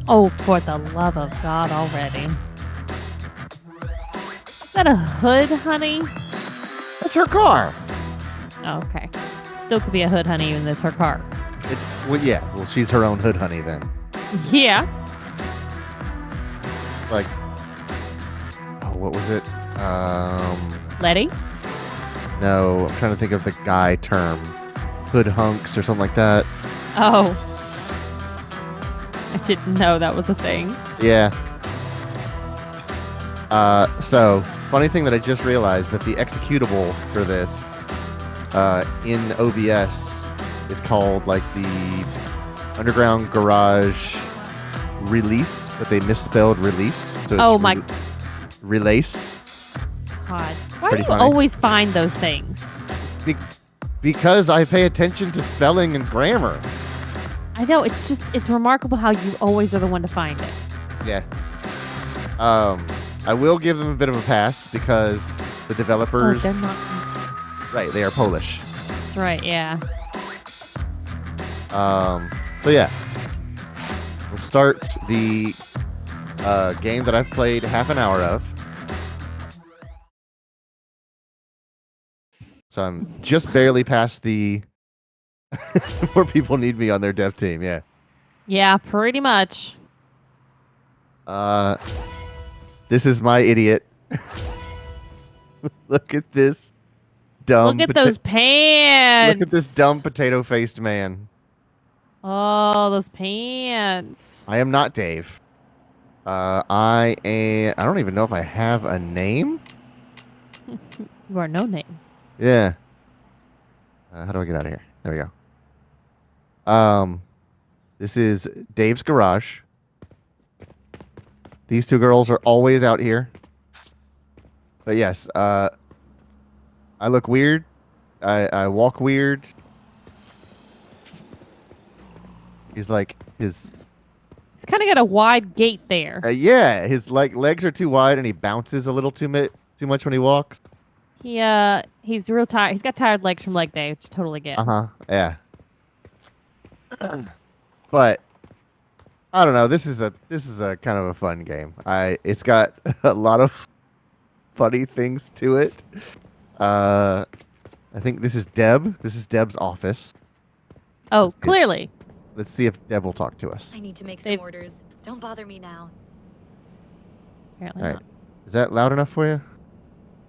Oh, for the love of God already. Is that a hood, honey? That's her car. Oh, okay. Still could be a hood, honey, even though it's her car. Well, yeah. Well, she's her own hood honey then. Yeah. Like, oh, what was it? Letty? No, I'm trying to think of the guy term. Hood hunks or something like that. Oh. I didn't know that was a thing. Yeah. So, funny thing that I just realized that the executable for this in OBS is called like the Underground Garage release, but they misspelled release. So it's Oh my release. God. Why Pretty do you funny. always find those things? Because I pay attention to spelling and grammar. I know, it's remarkable how you always are the one to find it. Yeah. I will give them a bit of a pass because the Oh, developers, they're not. right, they are Polish. That's right, yeah. So yeah, we'll start the game that I've played half an hour of. So I'm just barely past the more people need me on their dev team. Yeah. Yeah, pretty much. This is my idiot. Look at this dumb. Look at those pants. Look at this dumb potato-faced man. Oh, those pants. I am not Dave. I don't even know if I have a name. You are no name. Yeah. How do I get out of here? There we go. This is Dave's garage. These two girls are always out here. But yes, I look weird. I walk weird. He's like his. He's kind of got a wide gait there. Yeah, his legs are too wide, and he bounces a little too much when he walks. He's real tired. He's got tired legs from leg day, which I totally get. Yeah. But I don't know. This is a kind of a fun game. It's got a lot of funny things to it. I think this is Deb. This is Deb's office. Oh, clearly. Let's see if Deb will talk to us. I need to make some orders. Don't bother me now. Apparently All right. not. Is that loud enough for you?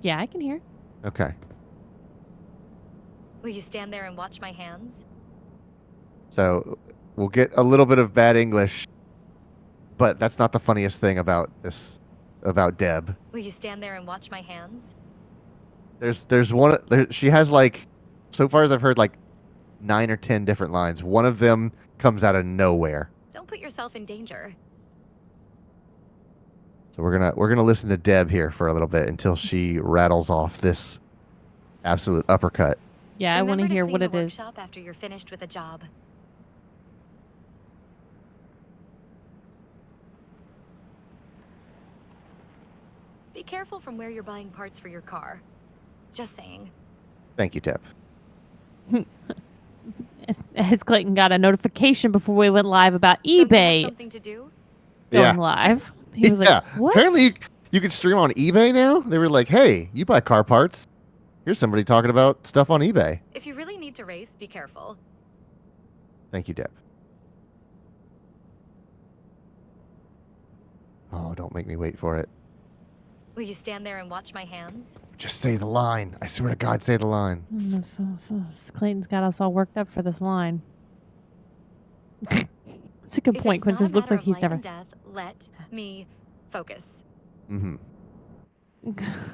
Yeah, I can hear. Okay. Will you stand there and watch my hands? So we'll get a little bit of bad English, but that's not the funniest thing about Deb. Will you stand there and watch my hands? There's one. She has like, so far as I've heard, like 9 or 10 different lines. One of them comes out of nowhere. Don't put yourself in danger. So we're gonna listen to Deb here for a little bit until she rattles off this absolute uppercut. Yeah, I want to hear what it is. Workshop after you're finished with a job. Be careful from where you're buying parts for your car. Just saying. Thank you, Deb. As Clayton got a notification before we went live about Don't you have eBay something to do? going live. He was like, what? Apparently you can stream on eBay now. They were like, hey, you buy car parts. Here's somebody talking about stuff on eBay. If you really need to race, be careful. Thank you, Deb. Oh, don't make me wait for it. Will you stand there and watch my hands? Just say the line. I swear to God, say the line. Clayton's got us all worked up for this line. It's a good point. Quincy looks like he's never. Death, let me focus. Mm-hmm.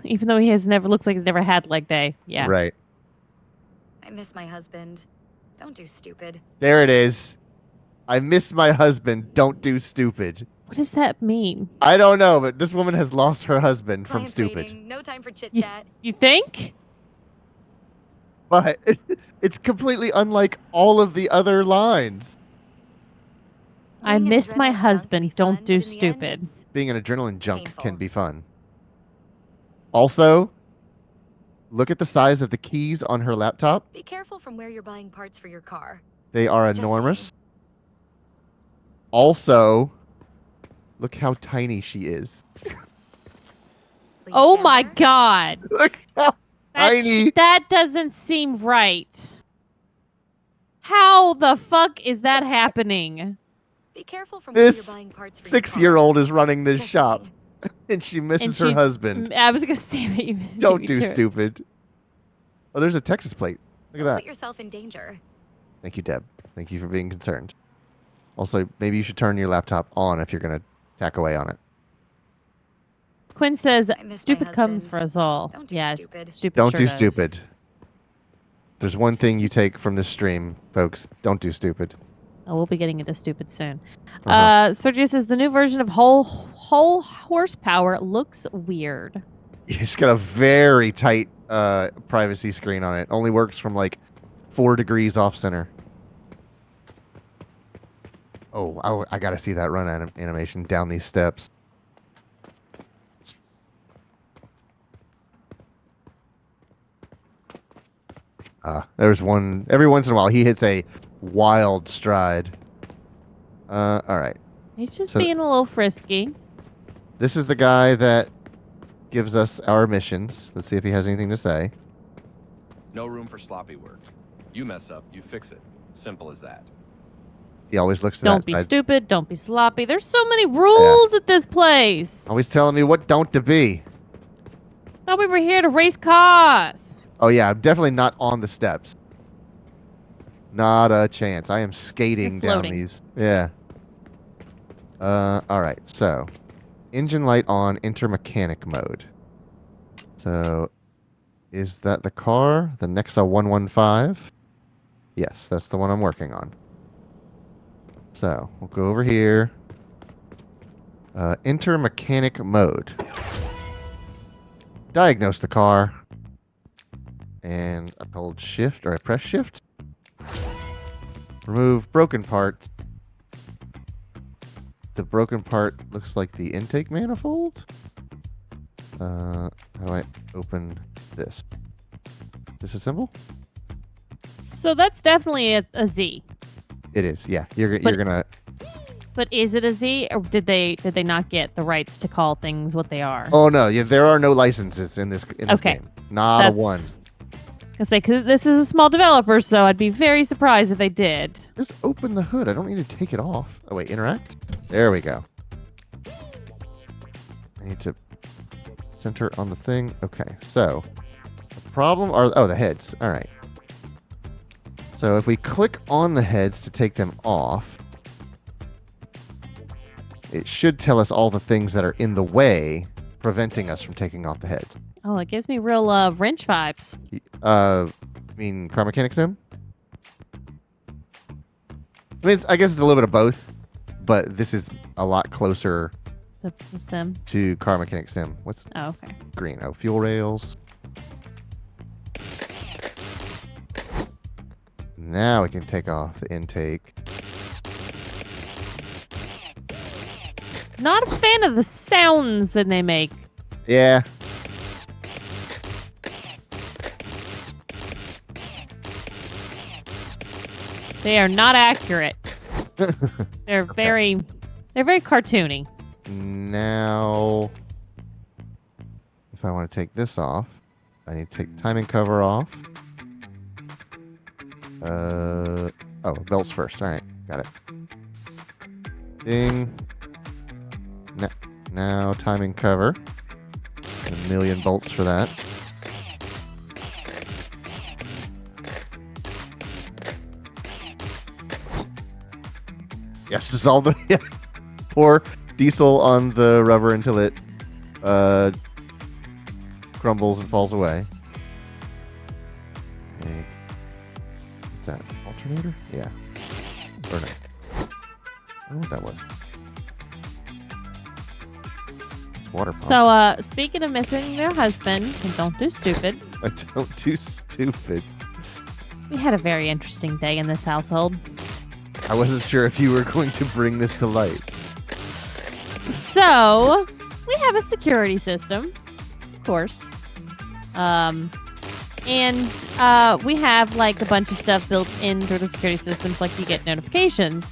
Even though he has never looks like he's never had leg day. Yeah. Right. I miss my husband. Don't do stupid. There it is. I miss my husband. Don't do stupid. What does that mean? I don't know, but this woman has lost her husband from Client stupid. waiting. No time for chit chat. You think? But it's completely unlike all of the other lines. I Being an miss my adrenaline junk husband. can be Don't fun, do but in the end, stupid. it's Being an adrenaline junk painful. can be fun. Also, look at the size of the keys on her laptop. Be careful from where you're buying parts for your car. They are Just enormous. saying. Also, Look how tiny she is. Will you Oh stand my there? god. Look how tiny. That doesn't seem right. How the fuck is that happening? Be careful from where This you're buying parts for your car. 6-year-old is running this Just shop, saying. and she And misses her she's- husband. I was gonna say, but you beat Don't me do to it. stupid. Oh, there's a Texas plate. Look at Don't that. put yourself in danger. Thank you, Deb. Thank you for being concerned. Also, maybe you should turn your laptop on if you're going to tack away on it. Quinn says, I miss my "Stupid comes husband. for us all." Don't do yeah, stupid. stupid. Don't sure do does. stupid. There's one thing you take from this stream, folks. Don't do stupid. Oh, we'll be getting into stupid soon. Uh-huh. Sergio says the new version of whole horsepower looks weird. It's got a very tight privacy screen on it. Only works from like 4 degrees off center. Oh, I got to see that run animation down these steps. There's one. Every once in a while, he hits a wild stride. All right. He's just So- being a little frisky. This is the guy that gives us our missions. Let's see if he has anything to say. No room for sloppy work. You mess up, you fix it. Simple as that. He always looks to Don't that be side. stupid. Don't be sloppy. There's so many rules at this place. Always telling me what don't to be. Thought we were here to race cars. Oh yeah, I'm definitely not on the steps. Not a chance. I am skating You're down floating. these. Yeah. All right. So, engine light on, enter mechanic mode. So, is that the car? The Nexa 115? Yes, that's the one I'm working on. So, we'll go over here. Enter mechanic mode. Diagnose the car. And I hold shift, or I press shift. Remove broken parts. The broken part looks like the intake manifold. How do I open this? Disassemble? So that's definitely a Z. It is, yeah. You're But- gonna. But is it a Z, or did they not get the rights to call things what they are? Oh no, yeah. There are no licenses in this Okay. game. Not That's, a one. I say, because this is a small developer, so I'd be very surprised if they did. Just open the hood. I don't need to take it off. Oh wait, interact. There we go. I need to center on the thing. Okay, so the problem are the heads. All right. So if we click on the heads to take them off, it should tell us all the things that are in the way, preventing us from taking off the heads. Oh, it gives me real wrench vibes. You mean Car Mechanic Sim? I mean, I guess it's a little bit of both, but this is a lot closer The sim. to Car Mechanic Sim. What's Oh, okay. green? Oh, fuel rails. Now we can take off the intake. Not a fan of the sounds that they make. Yeah. They are not accurate. They're very cartoony. Now, if I want to take this off, I need to take the timing cover off. Oh, belts first. All right, got it. Ding. Now timing cover. A million bolts for that. Yes, dissolve the yeah. Pour diesel on the rubber until it crumbles and falls away. And what's that? Alternator? Yeah. Or no. I don't know what that was. It's water pump. So, speaking of missing their husband, and don't do stupid, I don't do stupid. we had a very interesting day in this household. I wasn't sure if you were going to bring this to light. So, we have a security system, of course. And we have like a bunch of stuff built in through the security systems, like you get notifications.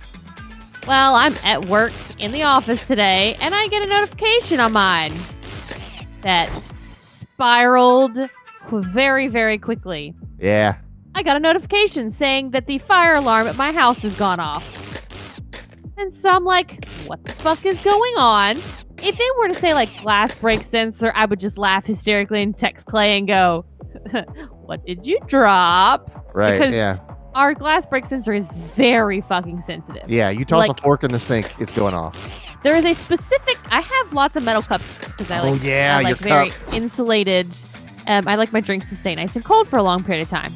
Well, I'm at work in the office today, and I get a notification on mine that spiraled very, very quickly. Yeah. I got a notification saying that the fire alarm at my house has gone off. And so I'm like, what the fuck is going on? If they were to say, like, glass break sensor, I would just laugh hysterically and text Clay and go, what did you drop? Right. Because yeah. our glass break sensor is very fucking sensitive. Yeah. You toss like- a fork in the sink, it's going off. There is a specific. I have lots of metal cups because I like. Oh, yeah, I like your very cup. insulated. I like my drinks to stay nice and cold for a long period of time.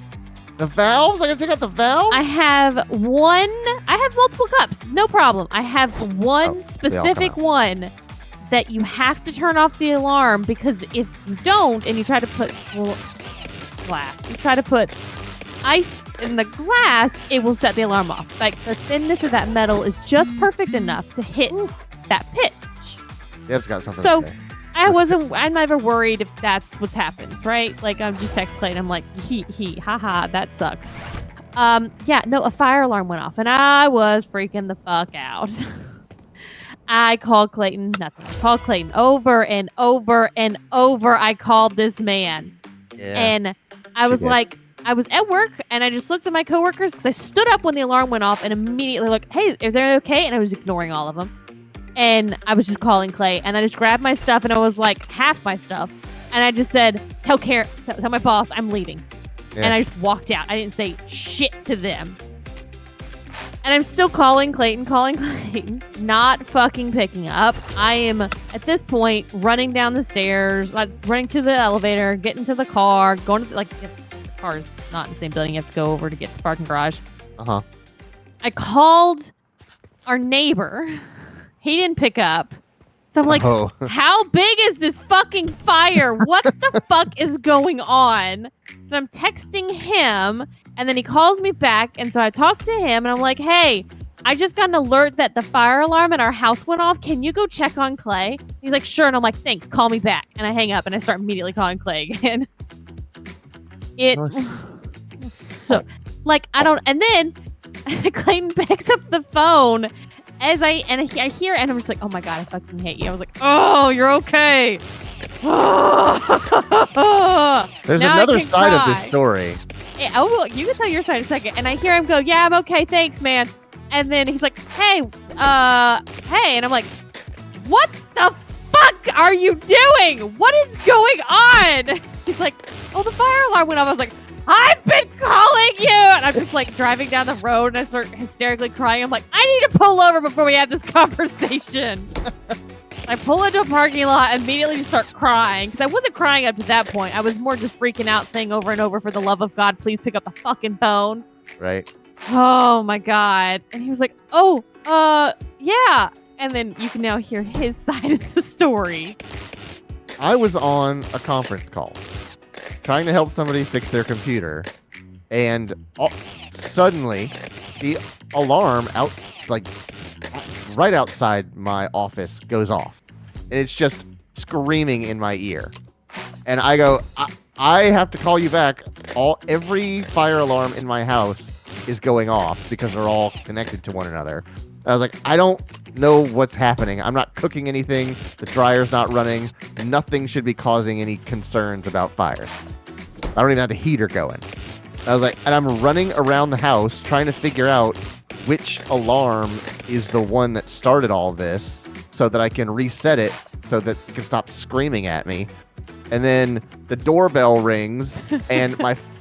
The valves? I gotta take out the valves? I have multiple cups. No problem. I have one specific one that you have to turn off the alarm because if you don't and you try to put ice in the glass, it will set the alarm off. Like the thinness of that metal is just perfect enough to hit that pitch. Deb's got something So- to say. I'm never worried if that's what's happened, right? Like I'm just text Clay and I'm like, haha, that sucks. Yeah, no, a fire alarm went off and I was freaking the fuck out. I called Clayton, nothing. I called Clayton over and over and over. I called this man. Yeah. And I was did. like, I was at work and I just looked at my coworkers because I stood up when the alarm went off and immediately like, hey, is everything okay? And I was ignoring all of them. And I was just calling Clay and I just grabbed my stuff and I was like half my stuff. And I just said, tell my boss I'm leaving. Yeah. And I just walked out. I didn't say shit to them. And I'm still calling Clayton, not fucking picking up. I am, at this point, running down the stairs, like running to the elevator, getting to the car, going to, like, if the car's not in the same building, you have to go over to get to the parking garage. Uh-huh. I called our neighbor. He didn't pick up. So I'm like, Oh. how big is this fucking fire? What the fuck is going on? So I'm texting him, and then he calls me back, and so I talk to him, and I'm like, hey, I just got an alert that the fire alarm at our house went off. Can you go check on Clay? He's like, sure. And I'm like, thanks, call me back. And I hang up, and I start immediately calling Clay again. So, like, I don't, and then Clayton picks up the phone as I hear, and I'm just like, oh my God, I fucking hate you. I was like, oh, you're okay. There's Now I another can side of this cry. story. Yeah, oh, well, you can tell your side in a second. And I hear him go, yeah, I'm okay, thanks, man. And then he's like, hey. And I'm like, what the fuck are you doing? What is going on? He's like, oh, the fire alarm went off. I was like, I've been calling you. And I'm just like driving down the road and I start hysterically crying. I'm like, I need to pull over before we have this conversation. I pull into a parking lot, immediately just start crying. Because I wasn't crying up to that point. I was more just freaking out, saying over and over, for the love of God, please pick up the fucking phone. Right. Oh my God. And he was like, oh, yeah. And then you can now hear his side of the story. I was on a conference call trying to help somebody fix their computer, and suddenly the alarm right outside my office goes off, and it's just screaming in my ear. And I go, I have to call you back. Every fire alarm in my house is going off because they're all connected to one another. I was like, I don't know what's happening. I'm not cooking anything. The dryer's not running. Nothing should be causing any concerns about fire. I don't even have the heater going. I was like, and I'm running around the house trying to figure out which alarm is the one that started all this so that I can reset it so that it can stop screaming at me. And then the doorbell rings and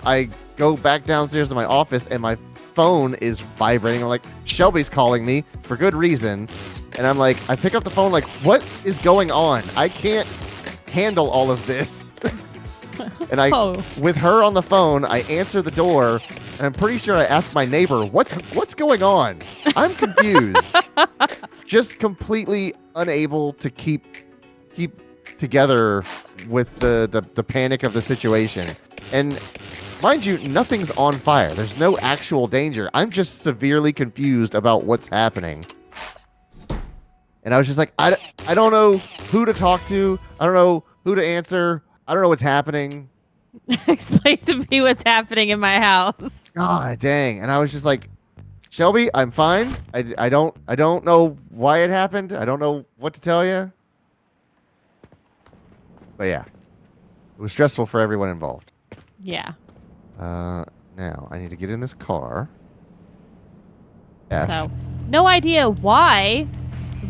I go back downstairs to my office and my phone is vibrating. I'm like, Shelby's calling me for good reason. And I'm like, I pick up the phone like, what is going on? I can't handle all of this. And with her on the phone, I answer the door, and I'm pretty sure I ask my neighbor, what's going on? I'm confused. Just completely unable to keep together with the panic of the situation. And mind you, nothing's on fire. There's no actual danger. I'm just severely confused about what's happening. And I was just like, I don't know who to talk to. I don't know who to answer. I don't know what's happening. Explain to me what's happening in my house. God dang. And I was just like, Shelby, I'm fine. I don't know why it happened. I don't know what to tell you. But yeah, it was stressful for everyone involved. Yeah. Now I need to get in this car. F. So, no idea why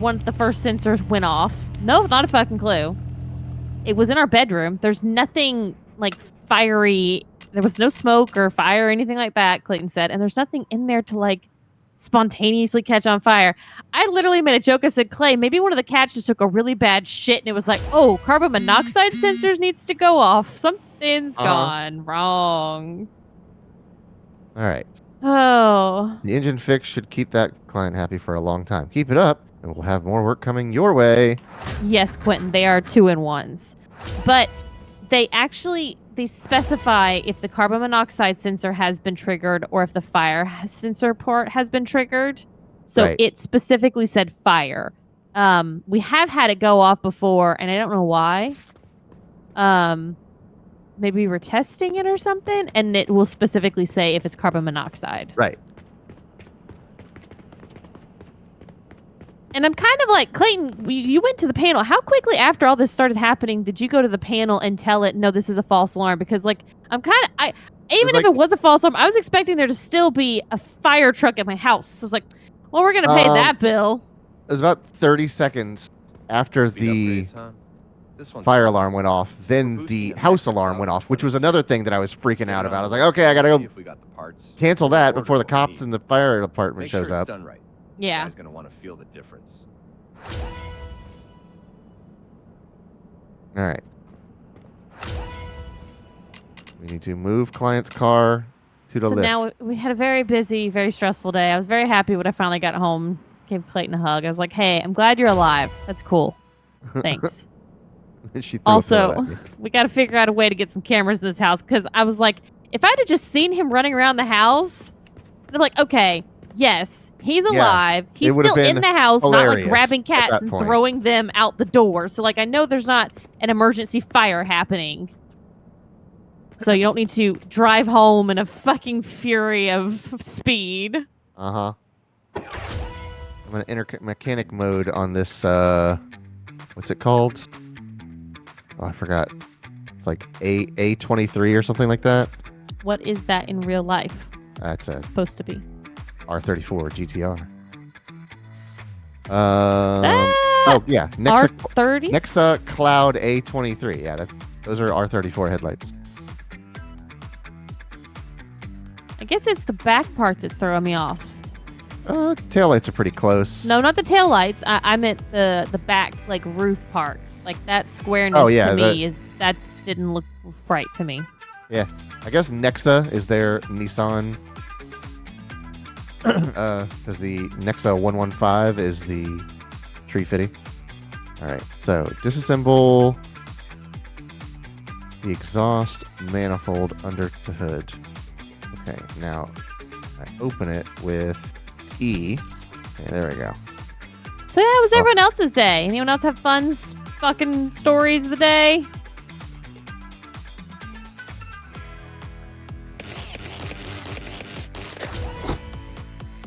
the first sensors went off. No, not a fucking clue. It was in our bedroom. There's nothing like fiery. There was no smoke or fire or anything like that, Clayton said. And there's nothing in there to like spontaneously catch on fire. I literally made a joke. I said, Clay, maybe one of the cats just took a really bad shit and it was like, oh, carbon monoxide sensors needs to go off. Something's gone wrong. All right. Oh. The engine fix should keep that client happy for a long time. Keep it up, and we'll have more work coming your way. Yes, Quentin, they are 2-in-1s. But they specify if the carbon monoxide sensor has been triggered or if the fire sensor port has been triggered. So Right. it specifically said fire. We have had it go off before, and I don't know why. Maybe we were testing it or something, and it will specifically say if it's carbon monoxide. Right. And I'm kind of like, Clayton, you went to the panel. How quickly after all this started happening did you go to the panel and tell it, no, this is a false alarm? Because, like, even if it was a false alarm, I was expecting there to still be a fire truck at my house. I was like, well, we're going to pay that bill. It was about 30 seconds after Speed the upgrades, huh? This one's fire fancy. alarm went off. Then We're the boosting house effective alarm went power off, which was another thing that I was freaking Get out it about. I on was like, the okay, I gotta see go if we got the parts. cancel We'll that order before the what we cops need. and the fire department Make sure shows it's up. done right. Yeah. You guys gonna want to feel the difference. All right. We need to move client's car to the So lift. now we had a very busy, very stressful day. I was very happy when I finally got home, gave Clayton a hug. I was like, hey, I'm glad you're alive. That's cool. Thanks. She threw a pillow Also, at me. we got to figure out a way to get some cameras in this house because I was like, if I'd have just seen him running around the house, and I'm like, okay, yes, he's Yeah, alive. He's would've still in been the house, not like hilarious grabbing at cats that and point. throwing them out the door. So, like, I know there's not an emergency fire happening. So you don't need to drive home in a fucking fury of speed. Uh-huh. I'm gonna enter mechanic mode on this, what's it called? Oh, I forgot. It's like A23 or something like that. What is that in real life That's a supposed to be? R34 GTR. Ah, Oh, yeah. R30? Nexa Cloud A23. Yeah, those are R34 headlights. I guess it's the back part that's throwing me off. Taillights are pretty close. No, not the taillights. I meant the back, like, roof part. Like, that squareness Oh, yeah, to me that didn't look right to me. Yeah. I guess Nexa is their Nissan. Because the Nexa 115 is the 350. All right. So disassemble the exhaust manifold under the hood. Okay. Now I open it with E. Okay, there we go. So, yeah, it was everyone else's day. Anyone else have fun fucking stories of the day?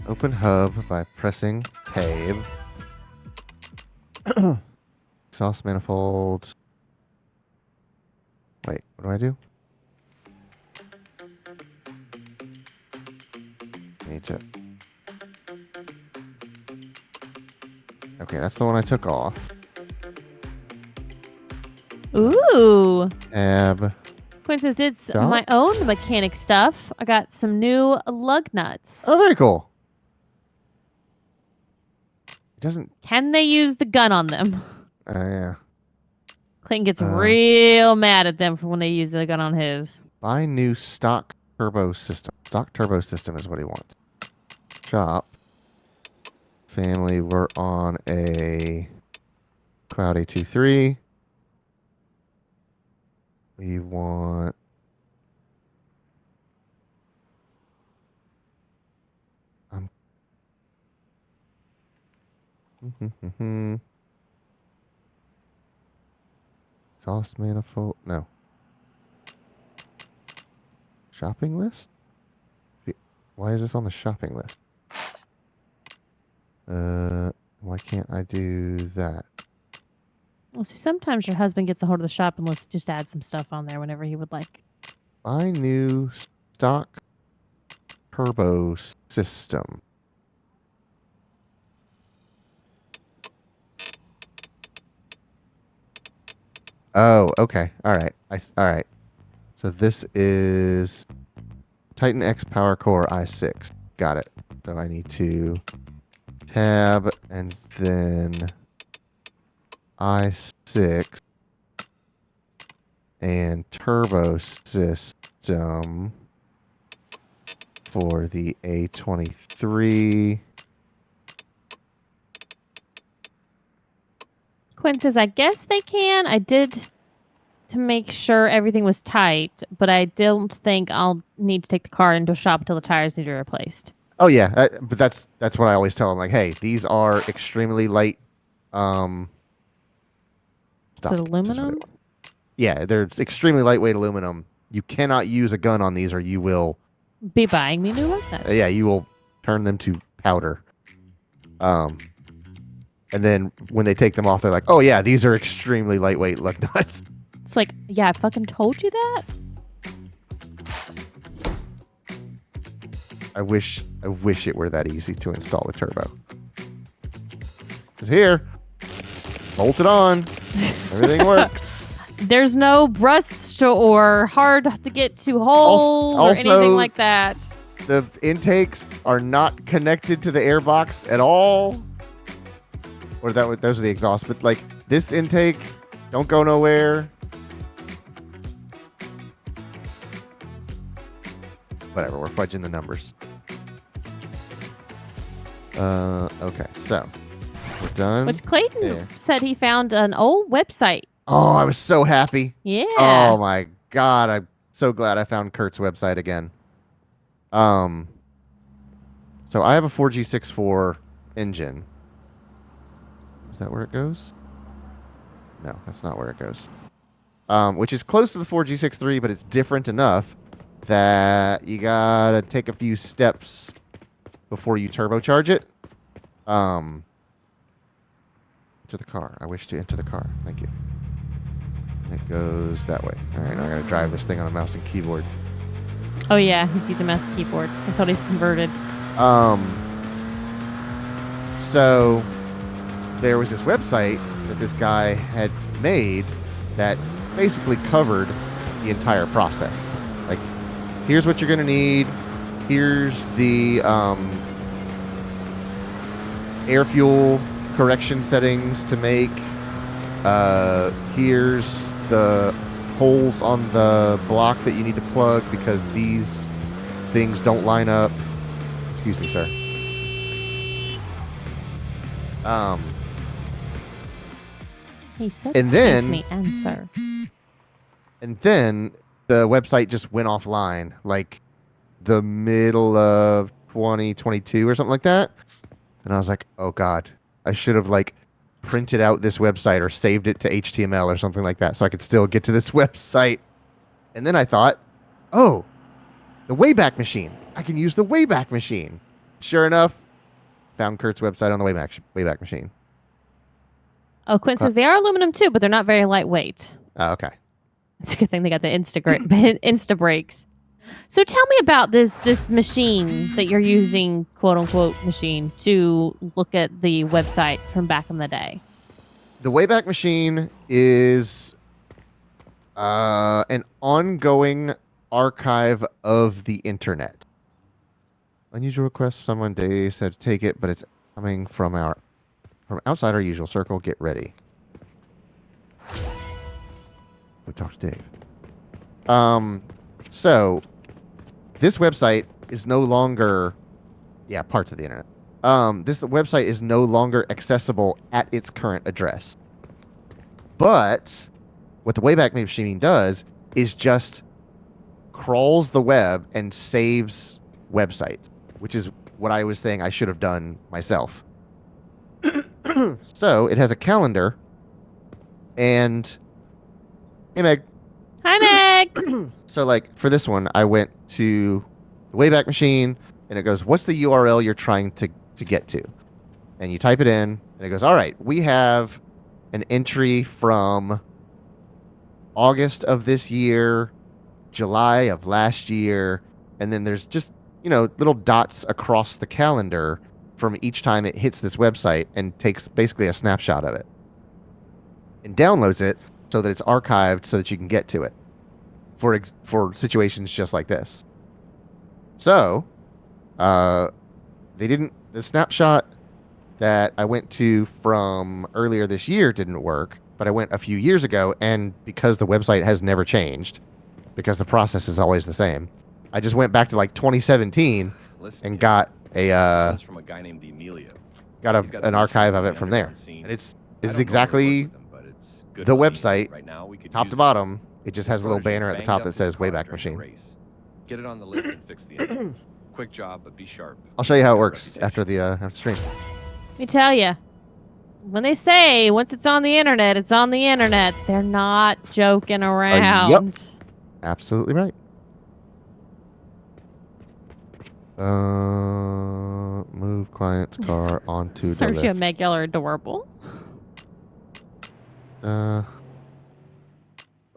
Open hub by pressing tab. Exhaust manifold. Wait, what do I do? Need to. Okay, that's the one I took off. Ooh. Tab. Quinn says, did Stop. my own mechanic stuff. I got some new lug nuts. Oh, very cool. It doesn't. Can they use the gun on them? Yeah. Clayton gets real mad at them for when they use the gun on his. Buy new stock turbo system. Stock turbo system is what he wants. Shop. Family, we're on a Cloud A23. We want exhaust manifold. No. Shopping list? Why is this on the shopping list? Why can't I do that? Well, see, sometimes your husband gets a hold of the shop and let's just add some stuff on there whenever he would like. Buy new stock turbo system. Oh, okay. All right. All right. So this is Titan X Power Core i6. Got it. So I need to tab and then i6 and turbo system for the A23. Quinn says, I guess they can. I did to make sure everything was tight, but I don't think I'll need to take the car into a shop until the tires need to be replaced. Oh yeah, but that's what I always tell them. Like, hey, these are extremely light. Is Stuff. it aluminum? Yeah, they're extremely lightweight aluminum. You cannot use a gun on these, or you will. Be buying me new ones? Nice. Yeah, you will turn them to powder. And then when they take them off, they're like, "Oh yeah, these are extremely lightweight lug nuts." It's like, yeah, I fucking told you that. I wish it were that easy to install a turbo. It's here, bolt it on, everything works. There's no rust or hard to get to holes or anything also- like that. The intakes are not connected to the airbox at all. Or those are the exhausts, but like this intake, don't go nowhere. Whatever, we're fudging the numbers. Okay, so we're done. Which Clayton there. said he found an old website. Oh, I was so happy. Yeah. Oh my god, I'm so glad I found Kurt's website again. So I have a 4G64 engine. Is that where it goes? No, that's not where it goes. Which is close to the 4G63, but it's different enough that you gotta take a few steps before you turbocharge it. Enter the car. I wish to enter the car. Thank you. And it goes that way. All right, now I gotta drive this thing on a mouse and keyboard. Oh yeah, he's using mouse and keyboard. I thought he's converted. So there was this website that this guy had made that basically covered the entire process. Like, here's what you're gonna need. Here's the air fuel correction settings to make. Here's the holes on the block that you need to plug because these things don't line up. Excuse me, sir. He said, And "Excuse then- me, and sir." And then the website just went offline, like the middle of 2022 or something like that. And I was like, oh God, I should have like printed out this website or saved it to HTML or something like that so I could still get to this website. And then I thought, oh, the Wayback Machine. I can use the Wayback Machine. Sure enough, found Kurt's website on the Wayback Machine. Oh, Quinn says they are aluminum too, but they're not very lightweight. Oh, okay. It's a good thing they got the Insta brakes. So tell me about this machine that you're using, quote unquote machine, to look at the website from back in the day. The Wayback Machine is an ongoing archive of the internet. Unusual request from someone. They said to take it, but it's coming from outside our usual circle. Get ready. Go talk to Dave. So this website is no longer, parts of the internet. This website is no longer accessible at its current address. But what the Wayback Machine does is just crawls the web and saves websites, which is what I was saying I should have done myself. So it has a calendar, and hey, Meg. Hi, Meg. So, like, for this one, I went to the Wayback Machine, and it goes, what's the URL you're trying to get to? and you type it in, and it goes, all right, we have an entry from August of this year, July of last year, and then there's just, little dots across the calendar from each time it hits this website and takes basically a snapshot of it and downloads it so that it's archived so that you can get to it for situations just like this. So, the snapshot that I went to from earlier this year didn't work, but I went a few years ago, and because the website has never changed, because the process is always the same, I just went back to like 2017 and got That's from a guy named Emilio. an archive of it from there. And it's exactly the website, top to bottom. It just has a little banner at the top that says Wayback Machine. Get it on the list and fix the engine. Quick job, but be sharp. I'll show you how it works after the stream. Let me tell you, when they say once it's on the internet, it's on the internet, they're not joking around. Yep. Absolutely right. Move client's car onto the Sergio left. Meg, y'all are adorable.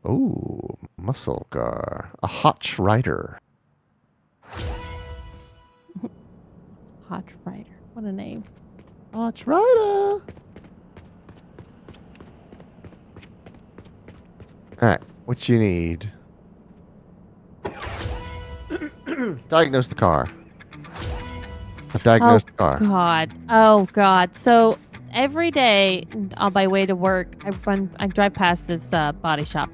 Oh, muscle car. A Hotch Rider. Hotch Rider. What a name. Hotch Rider. Alright, what you need? Diagnose the car. I've diagnosed the car. Oh God. So every day on my way to work, I drive past this body shop.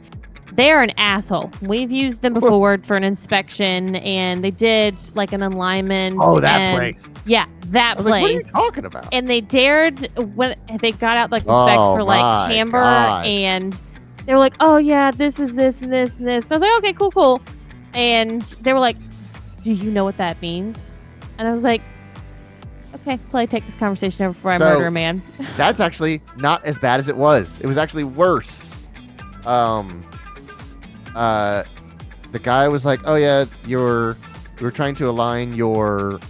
They're an asshole. We've used them before for an inspection, and they did like an alignment. Oh, that place. Yeah, that I was place. like, what are you talking about? And they dared when they got out like the specs for like my camber, God. and they were like, "Oh yeah, this is this and this and this." And I was like, "Okay, cool." And they were like, "Do you know what that means?" And I was like, "Okay, play. Take this conversation over before I murder a man." That's actually not as bad as it was. It was actually worse. The guy was like, "Oh yeah, you were trying to align your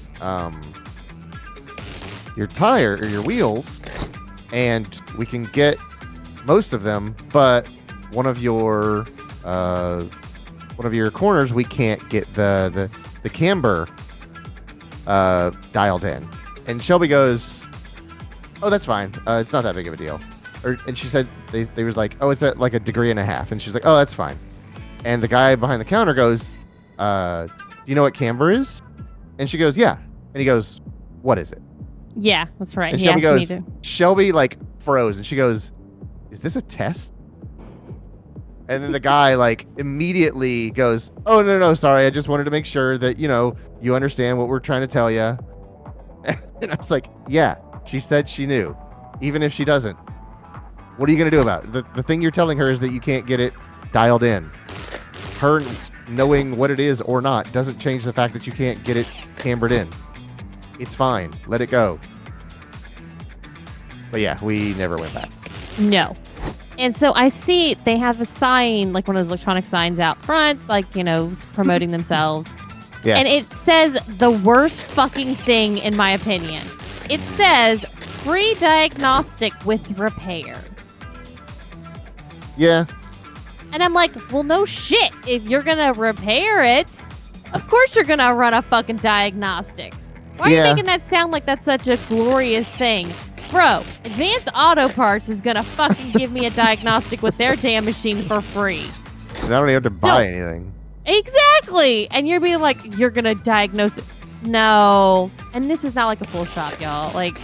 tire or your wheels, and we can get most of them, but one of your corners we can't get the camber dialed in." And Shelby goes, "Oh, that's fine. It's not that big of a deal." And she said they was like, "Oh, it's at like a degree and a half." And she's like, "Oh, that's fine." And the guy behind the counter goes, "Do you know what camber is?" And she goes, "Yeah." And he goes, "What is it?" Yeah, that's right. And He Shelby asked goes, me to. Shelby like froze, and she goes, "Is this a test?" And then the guy like immediately goes, "Oh no, sorry. I just wanted to make sure that you understand what we're trying to tell you." And I was like, "Yeah, she said she knew, even if she doesn't. What are you gonna do about it? The thing you're telling her is that you can't get it dialed in. Her knowing what it is or not doesn't change the fact that you can't get it cambered in. It's fine. Let it go." But yeah, we never went back. No. And so I see they have a sign, like one of those electronic signs out front, like, promoting themselves. Yeah. And it says the worst fucking thing, in my opinion. It says free diagnostic with repair. Yeah. And I'm like, well, no shit. If you're going to repair it, of course you're going to run a fucking diagnostic. Why are you making that sound like that's such a glorious thing? Bro, Advanced Auto Parts is going to fucking give me a diagnostic with their damn machine for free. And I don't even have to buy anything. Exactly. And you're being like, you're going to diagnose it. No. And this is not like a full shop, y'all. Like,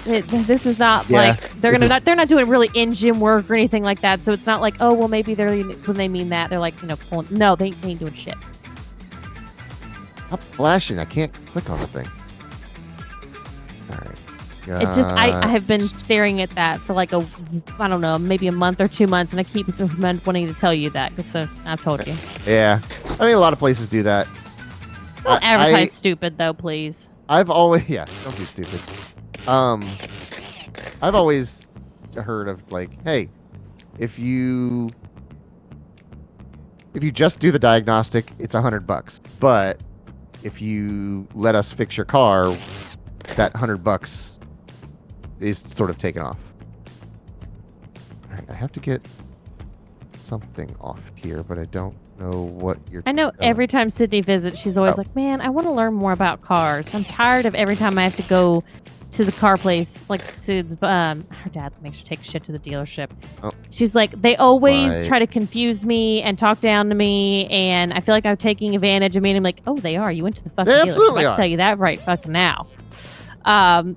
this is not like they're not doing really engine work or anything like that. So it's not like, oh, well, maybe when they mean that, they're like, pulling. No, they ain't doing shit. Stop flashing. I can't click on the thing. All right. It just, I have been staring at that for like I don't know, maybe a month or 2 months, and I keep wanting to tell you that because I've told you. Yeah. I mean, a lot of places do that. Don't advertise stupid though, please. I've always, don't be stupid. I've always heard of like, hey, if you just do the diagnostic, it's $100. But if you let us fix your car, that $100 is sort of taken off. All right, I have to get something off here, but I don't know what you're. I know telling. every time Sydney visits, she's always Oh. like, man, I want to learn more about cars. I'm tired of every time I have to go to the car place, like to the, her dad makes her take shit to the dealership. Oh. She's like, they always Right. try to confuse me and talk down to me, and I feel like I'm taking advantage of me. And I'm like, oh, they are. You went to the fucking They dealership. absolutely I can are. tell you that right fucking now.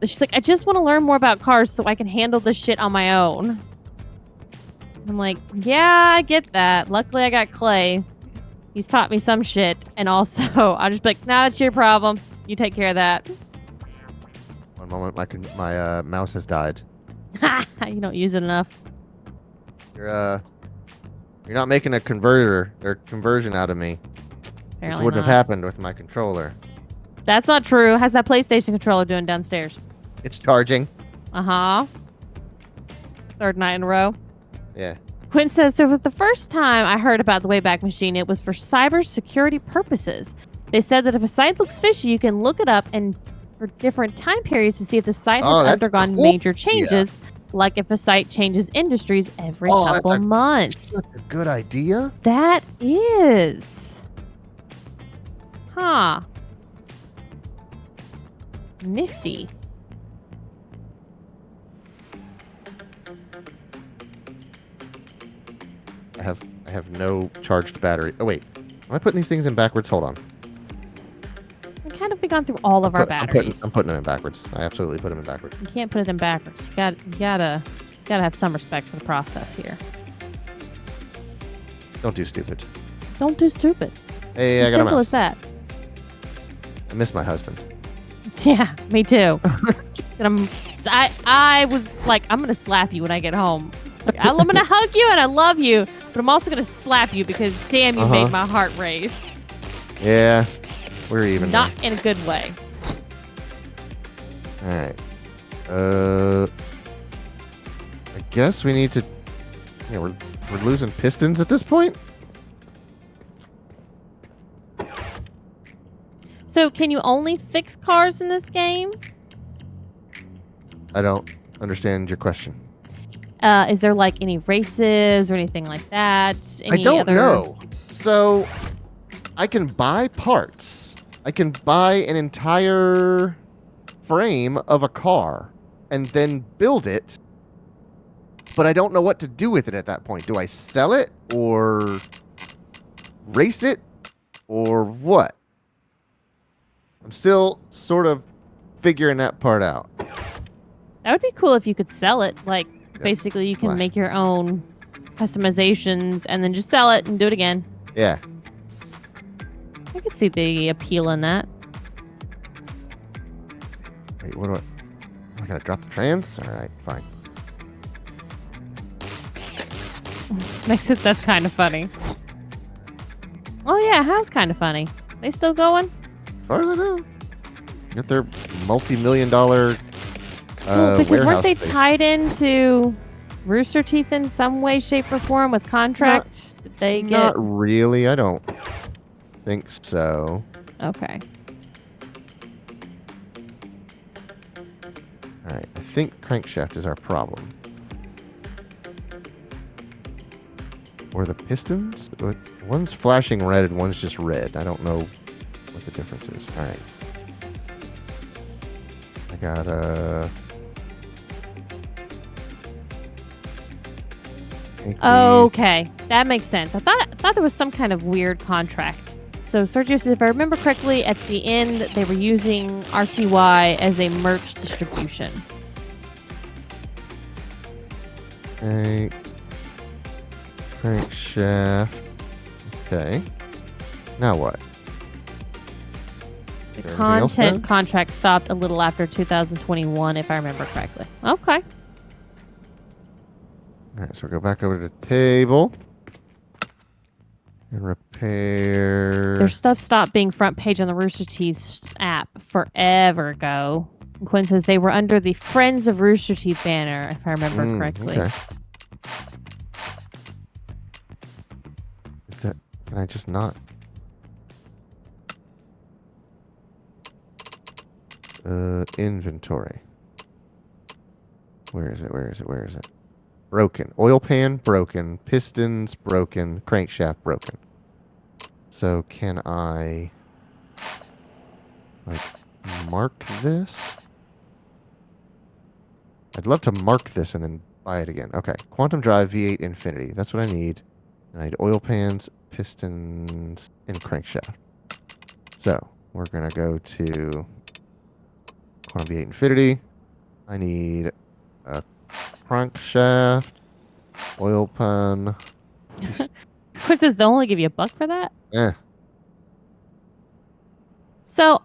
She's like, I just want to learn more about cars so I can handle this shit on my own. I'm like, yeah, I get that. Luckily, I got Clay. He's taught me some shit, and also I'll just be like, nah, that's your problem. You take care of that. One moment, my mouse has died. You don't use it enough. You're not making a conversion out of me. This Apparently wouldn't not. have happened with my controller. That's not true. How's that PlayStation controller doing downstairs? It's charging. Uh-huh. Third night in a row. Yeah. Quinn says, so for the first time I heard about the Wayback Machine, it was for cybersecurity purposes. They said that if a site looks fishy, you can look it up and for different time periods to see if the site has Oh, that's undergone cool. major changes, like if a site changes industries every Oh, that's couple a- months. That's a good idea. That is. Huh. Nifty. I have no charged battery. Oh wait, am I putting these things in backwards? Hold on. How kind of we gone through all of our batteries? I'm putting them in backwards. I absolutely put them in backwards. You can't put it in backwards. You gotta have some respect for the process here. Don't do stupid. Don't do stupid. Hey, As I got a simple mouse. as that. I miss my husband. Yeah, me too. And I was like, I'm gonna slap you when I get home. Like, I'm gonna hug you and I love you, but I'm also gonna slap you because damn, you made my heart race. Yeah, we're even. Not in a good way. All right. I guess we need to. Yeah, we're losing pistons at this point. So, can you only fix cars in this game? I don't understand your question. Is there like any races or anything like that? I don't know. So, I can buy parts. I can buy an entire frame of a car and then build it. But I don't know what to do with it at that point. Do I sell it or race it or what? I'm still sort of figuring that part out. That would be cool if you could sell it. Like, Yeah. basically, you can Flash. make your own customizations and then just sell it and do it again. Yeah. I could see the appeal in that. Wait, what do I gotta drop the trans? All right, fine. That's kind of funny. Oh yeah, how's kind of funny? They still going? As far as I know, got their multi-million-dollar Well, because weren't warehouse they space. tied into Rooster Teeth in some way, shape, or form with contract? Did they get? Not really. I don't think so. Okay. All right, I think crankshaft is our problem. Or the pistons? One's flashing red and one's just red. I don't know what the difference is. All right. I got Okay, that makes sense. I thought there was some kind of weird contract. So Sergio says, if I remember correctly, at the end they were using RTY as a merch distribution. Okay. Crankshaft. Okay. Now what? The Is there anything else content then? contract stopped a little after 2021, if I remember correctly. Okay. All right, so we'll go back over to the table and repair. Their stuff stopped being front page on the Rooster Teeth app forever ago. And Quinn says they were under the Friends of Rooster Teeth banner, if I remember correctly. Okay. Is that? Can I just not? Inventory. Where is it? Where is it? Where is it? Broken. Oil pan broken. Pistons broken. Crankshaft broken. So can I like mark this? I'd love to mark this and then buy it again. Okay. Quantum drive V8 infinity. That's what I need. I need oil pans, pistons, and crankshaft. So we're gonna go to Quantum V8 infinity. I need a crankshaft, oil pan. Quinn says they'll only give you $1 for that. Eh. So,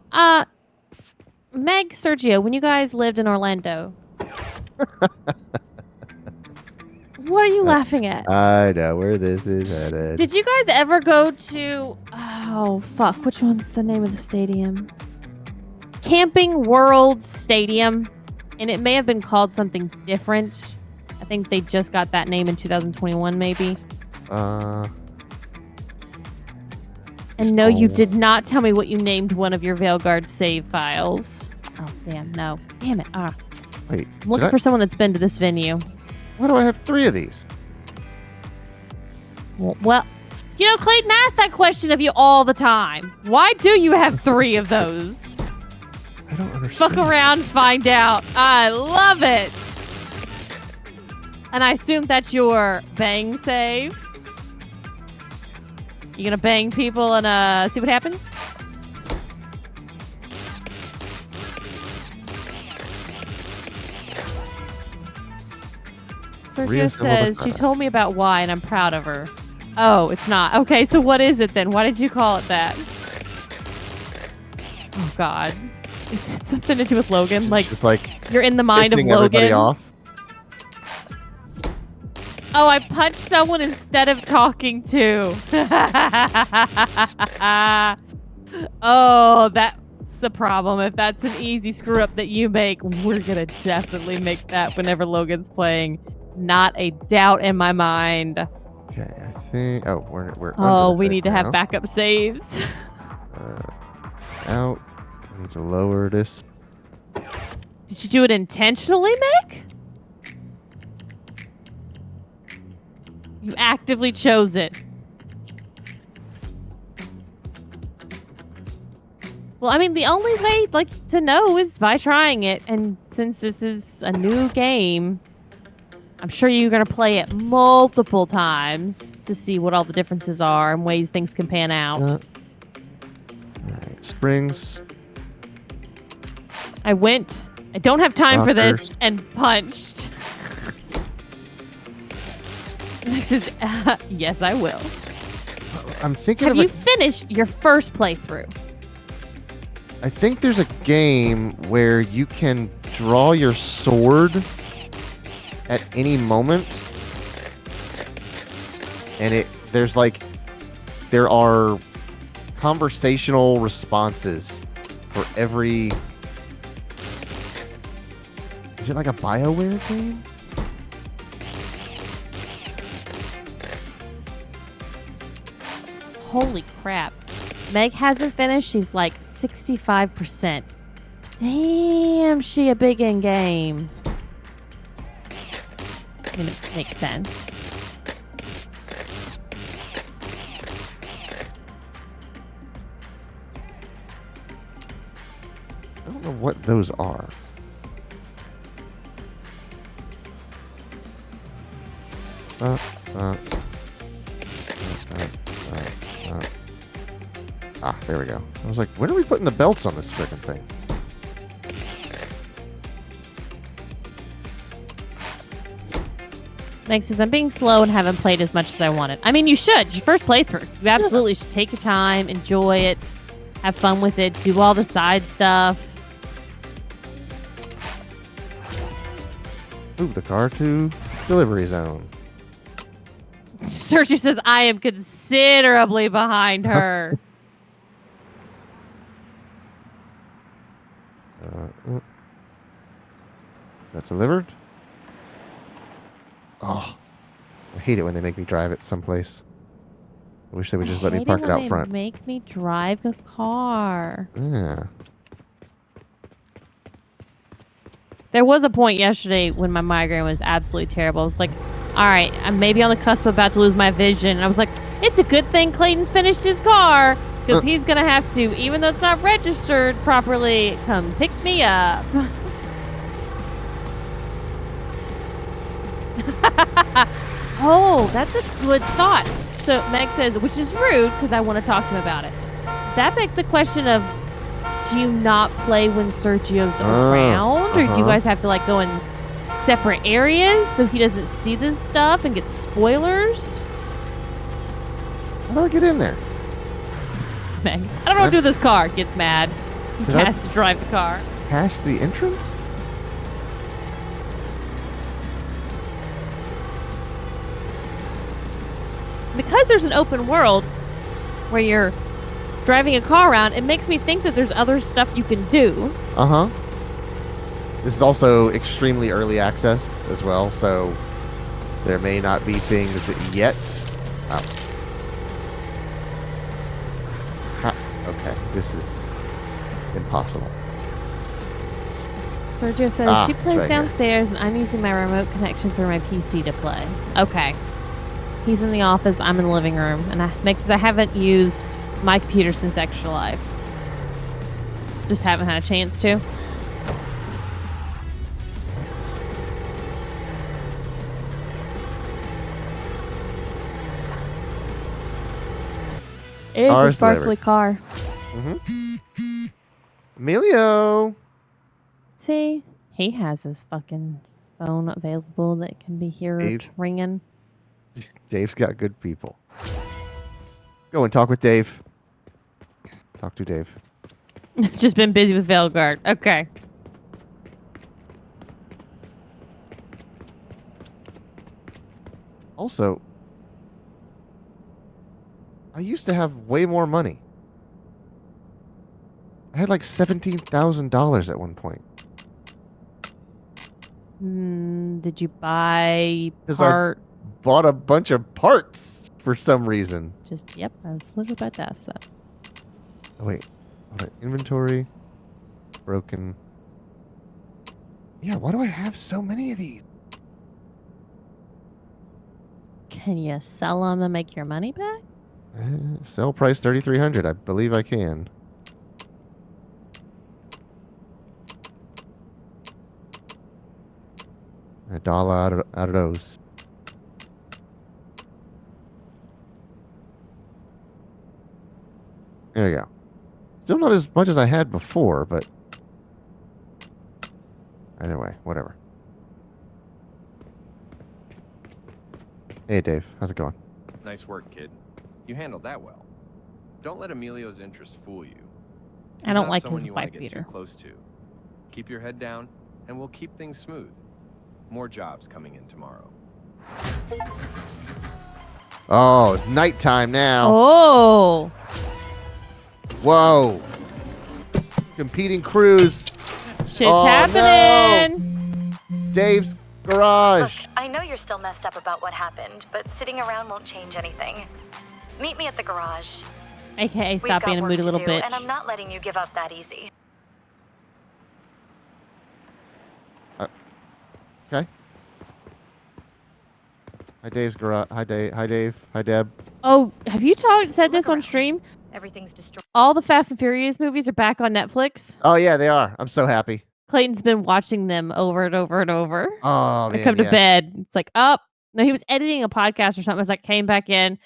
Meg, Sergio, when you guys lived in Orlando, what are you laughing at? I know where this is headed. Did you guys ever go to? Oh fuck! Which one's the name of the stadium? Camping World Stadium, and it may have been called something different. I think they just got that name in 2021, maybe. And no, you did not tell me what you named one of your Veilguard save files. Oh damn! No, damn it! Wait, I'm looking for someone that's been to this venue. why do I have 3 of these? Well, you know, Clayton asks that question of you all the time. Why do you have 3 of those? I don't understand. Fuck around, find out. I love it. And I assume that's your bang save. You gonna bang people and see what happens? Sergio says she told me about why, and I'm proud of her. Oh, it's not. Okay, so what is it then? Why did you call it that? Oh God, is it something to do with Logan? Like, just like you're in the mind of pissing everybody Logan. off. Oh, I punched someone instead of talking to. Oh, that's the problem. If that's an easy screw up that you make, we're gonna definitely make that whenever Logan's playing. Not a doubt in my mind. Okay, I think. Oh, we're. Oh, under we the need to hood have now. backup saves. Out. I need to lower this. Did you do it intentionally, Meg? You actively chose it. Well, I mean, the only way, like, to know is by trying it. And since this is a new game, I'm sure you're going to play it multiple times to see what all the differences are and ways things can pan out. All right, springs. I don't have time for this, Rockers. and punched. Next is, yes, I will. I'm thinking Have of you finished your first playthrough? I think there's a game where you can draw your sword at any moment, and there are conversational responses for every. Is it like a BioWare game? Holy crap. Meg hasn't finished. She's like 65%. Damn, she a big in game. I mean, it makes sense. I don't know what those are. There we go. I was like, when are we putting the belts on this freaking thing? Meg says, I'm being slow and haven't played as much as I wanted. I mean, you should. It's your first playthrough. You absolutely should take your time, enjoy it, have fun with it, do all the side stuff. Ooh, the car to delivery zone. Sergio says, I am considerably behind her. That delivered? Oh, I hate it when they make me drive it someplace. I wish they would just let me park it out front. Make me drive a car. Yeah. There was a point yesterday when my migraine was absolutely terrible. I was like, all right, I'm maybe on the cusp of about to lose my vision. And I was like, it's a good thing Clayton's finished his car because he's going to have to, even though it's not registered properly, come pick me up. Oh, that's a good thought. So Meg says, which is rude because I want to talk to him about it. That begs the question of, do you not play when Sergio's around? Or do you guys have to like go in separate areas so he doesn't see this stuff and get spoilers? How do I get in there? Meg, I don't know what to do with this car. Gets mad. He Did I- has to drive the car. Past the entrance? Because there's an open world where you're driving a car around, it makes me think that there's other stuff you can do. Uh-huh. This is also extremely early access as well, so there may not be things yet. Oh. Okay, this is impossible. Sergio says she it's plays right here. downstairs and I'm using my remote connection through my PC to play. Okay. He's in the office, I'm in the living room, and I haven't used my computer since Extra Life. Just haven't had a chance to. It is a Ours sparkly delivered. car. Emilio! See? He has his fucking phone available that can be here Dave. ringing. Dave's got good people. Go and talk with Dave. Talk to Dave. Just been busy with Veilguard. Okay. Also, I used to have way more money. I had like $17,000 at one point. Did you buy 'Cause I- part? Bought a bunch of parts for some reason. Yep, I was literally about to ask that. Oh, wait. Hold on. Inventory. Broken. Yeah, why do I have so many of these? Can you sell them and make your money back? Sell price $3,300. I believe I can. $1 out of those. There we go. Still not as much as I had before, but either way, whatever. Hey, Dave. How's it going? Nice work, kid. You handled that well. Don't let Emilio's interests fool you. I He's don't not like someone his you wanna wife get beater. too close to. Keep your head down, and we'll keep things smooth. More jobs coming in tomorrow. Oh, it's nighttime now. Oh, Whoa. Competing crews. shit's Oh, happening. Dave's Look, garage. I know you're still messed up about what happened, but sitting around won't change anything. Meet me at the garage. AKA, We've stop got being a work moody to little do, bitch. and I'm not letting you give up that easy. Okay. Hi, Dave's garage. Hi, Dave. Hi, Dave. Hi, Deb. Oh, have you said Look this on around. stream? Everything's destroyed. All the Fast and Furious movies are back on Netflix. Oh, yeah, they are. I'm so happy. Clayton's been watching them over and over and over. Oh, I man. come to yeah. bed. It's like, up. No, he was editing a podcast or something. I was like, came back in.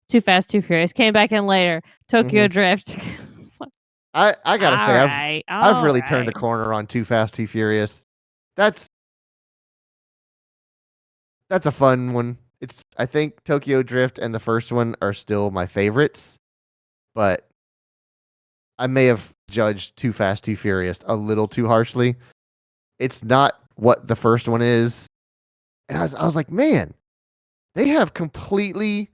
Too Fast, Too Furious. Came back in later. Tokyo Drift. It's like, I gotta say, alright, I've really turned a alright. corner on Too Fast, Too Furious. That's a fun one. I think Tokyo Drift and the first one are still my favorites, but I may have judged Too Fast, Too Furious a little too harshly. It's not what the first one is, and I was like, man, they have completely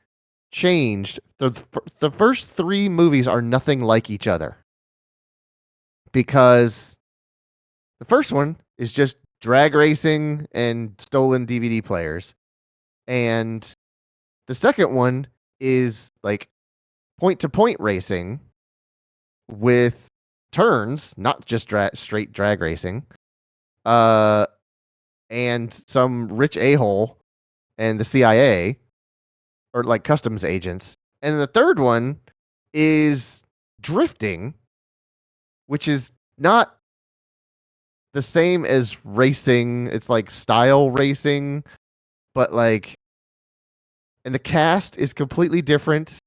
changed. The first three movies are nothing like each other because the first one is just drag racing and stolen DVD players. And the second one is like point to point racing with turns, not just straight drag racing. and some rich a-hole and the CIA, or like customs agents. And the third one is drifting, which is not the same as racing. It's like style racing, but like, and the cast is completely different.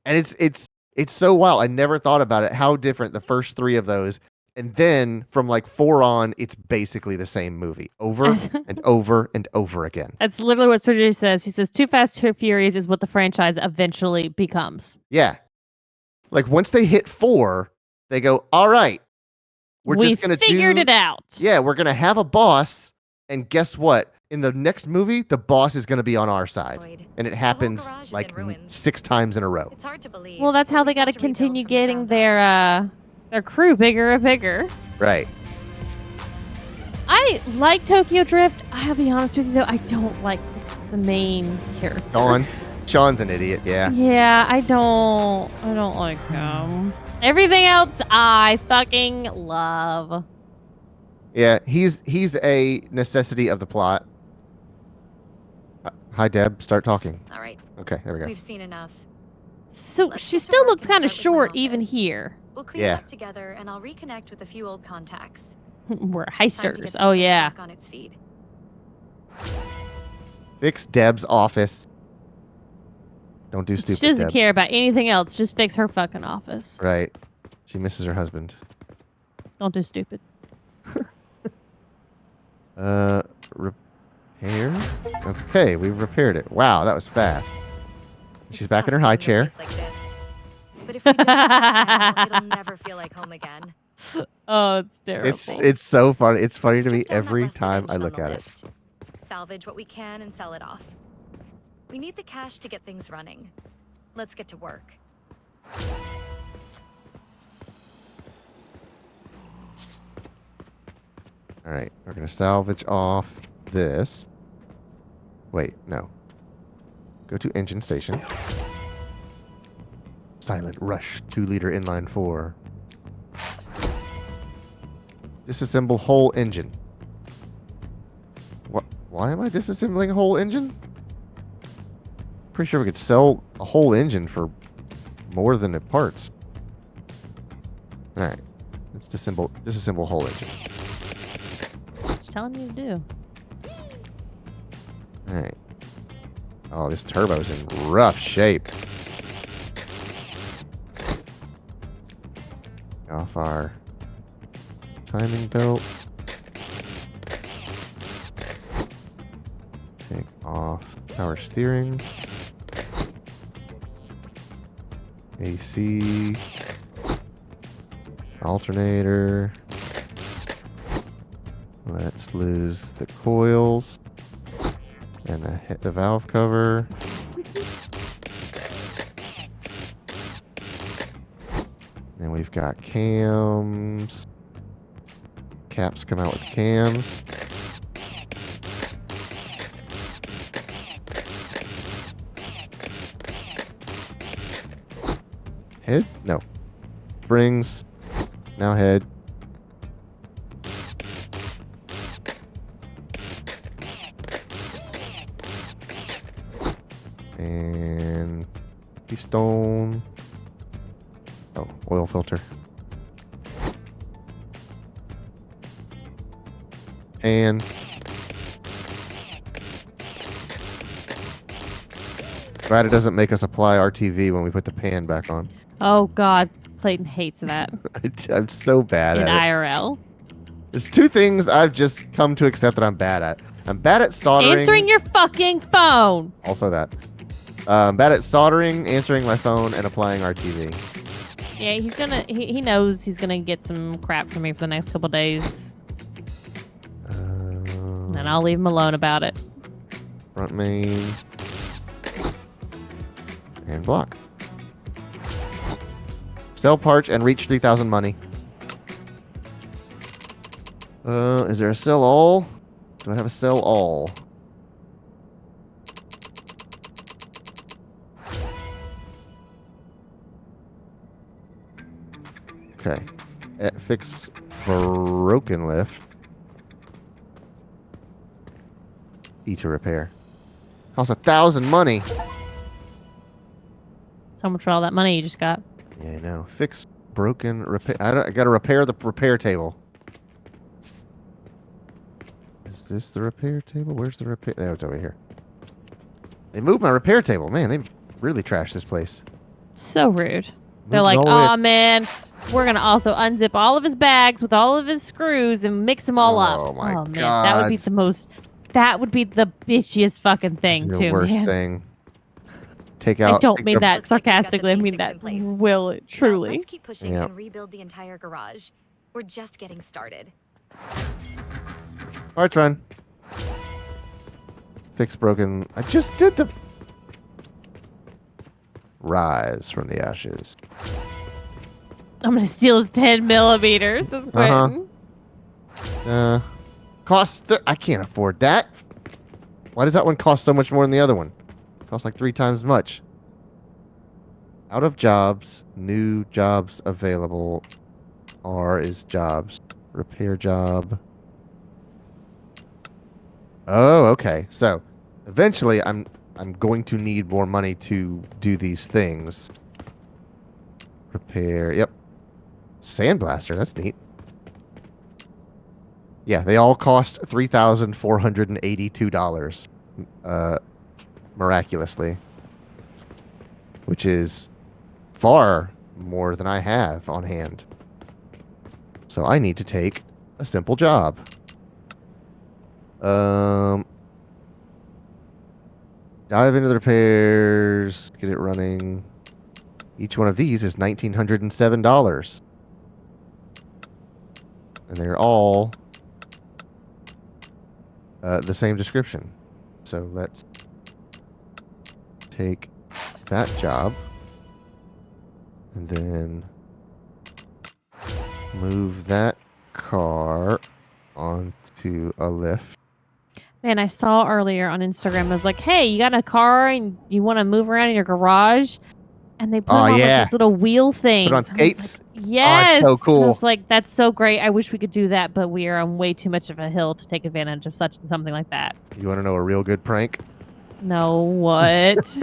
And it's so wild. I never thought about it, how different the first three of those. And then from like 4 on, it's basically the same movie over and over and over again. That's literally what Sergey says. He says Too Fast, Too Furious is what the franchise eventually becomes. Yeah. Like once they hit 4, they go, all right, we're We just going to figured it out. Yeah, we're going to have a boss. And guess what? In the next movie, the boss is going to be on our side. Lloyd, And it the whole happens garage is like in ruins. 6 times in a row. It's hard to believe. Well, that's but how they we've got to had rebuild continue from the getting ground up. their crew bigger and bigger. Right. I like Tokyo Drift. I'll be honest with you though, I don't like the main character. Sean's an idiot, yeah. Yeah, I don't like him. Everything else I fucking love. Yeah, he's a necessity of the plot. Hi, Deb. Start talking. All right, Okay, there we go. we've seen enough. So Let's she get to still work looks and kind of start with my short even office. here. We'll clean Yeah. it up together, and I'll reconnect with a few old contacts. We're Time to get heisters. this Oh place yeah. back on its feet. Fix Deb's office. Don't do stupid, She doesn't Deb. care about anything else. Just fix her fucking office. Right. She misses her husband. Don't do stupid. Repair? Okay, we've repaired it. Wow, that was fast. She's It's back in her tough high seeing a chair. place like this. But if we don't start now, it'll never feel like home again. Oh, it's terrible. It's so funny. It's funny to me Strip down that every rusted time I engine on look the at it. lift. Salvage what we can and sell it off. We need the cash to get things running. Let's get to work. All right, we're gonna salvage off this. Wait, no. Go to engine station. Silent rush, 2-liter inline 4. Disassemble whole engine. What? Why am I disassembling a whole engine? Pretty sure we could sell a whole engine for more than the parts. All right, let's disassemble whole engine. What's she telling you to do? All right. Oh, this turbo's in rough shape. Off our timing belt. Take off power steering. AC. Alternator. Let's lose the coils. And the valve cover. Then we've got cams. Caps come out with cams. Head? No. Springs. Now head. And piston. Oh, oil filter. And glad it doesn't make us apply RTV when we put the pan back on. Oh God, Clayton hates that I'm so bad in at it. IRL. There's 2 things I've just come to accept that I'm bad at. I'm bad at soldering. Answering your fucking phone. Also that. I'm bad at soldering, answering my phone, and applying RTV. Yeah, he's gonna. He knows he's gonna get some crap from me for the next couple days, and I'll leave him alone about it. Front main. And block. Sell parts and reach 3,000 money. Is there a sell all? Do I have a sell all? Okay. Fix broken lift. E to repair. Costs 1,000 money. So much for all that money you just got. Yeah, I know. Fix broken repair. I got to repair the repair table. Is this the repair table? Where's the repair? Oh, it's over here. They moved my repair table. Man, they really trashed this place. So rude. They're Moved like, it all the way oh man, we're gonna also unzip all of his bags with all of his screws and mix them all up. Oh my man, that would be God. the most. That would be the bitchiest fucking thing the too, worst man. thing. Take out. I don't take mean the- that Looks like we've got the sarcastically. I mean basics that in place. will Now, truly. let's keep pushing Yep. and rebuild the entire garage. We're just getting started. Parts run. Fix broken. I just did the. Rise from the ashes. I'm gonna steal his 10 millimeters. Says Quentin. I can't afford that. Why does that one cost so much more than the other one? Costs like 3 times as much. Out of jobs. New jobs available. R is jobs. Repair job. Oh, okay. So, eventually, I'm going to need more money to do these things. Repair. Yep. Sandblaster. That's neat. Yeah, they all cost $3,482. Miraculously, which is far more than I have on hand. So I need to take a simple job. Dive into the repairs, get it running. Each one of these is $1,907. And they're all the same description. So let's take that job and then move that car onto a lift. Man, I saw earlier on Instagram, it was like, hey, you got a car and you want to move around in your garage? And they put Oh, on yeah. like these little wheel things. Put on And I was skates? like, yes. so And cool. I was like, that's so great. I wish we could do that, but we are on way too much of a hill to take advantage of something like that. You want to know a real good prank? No, what?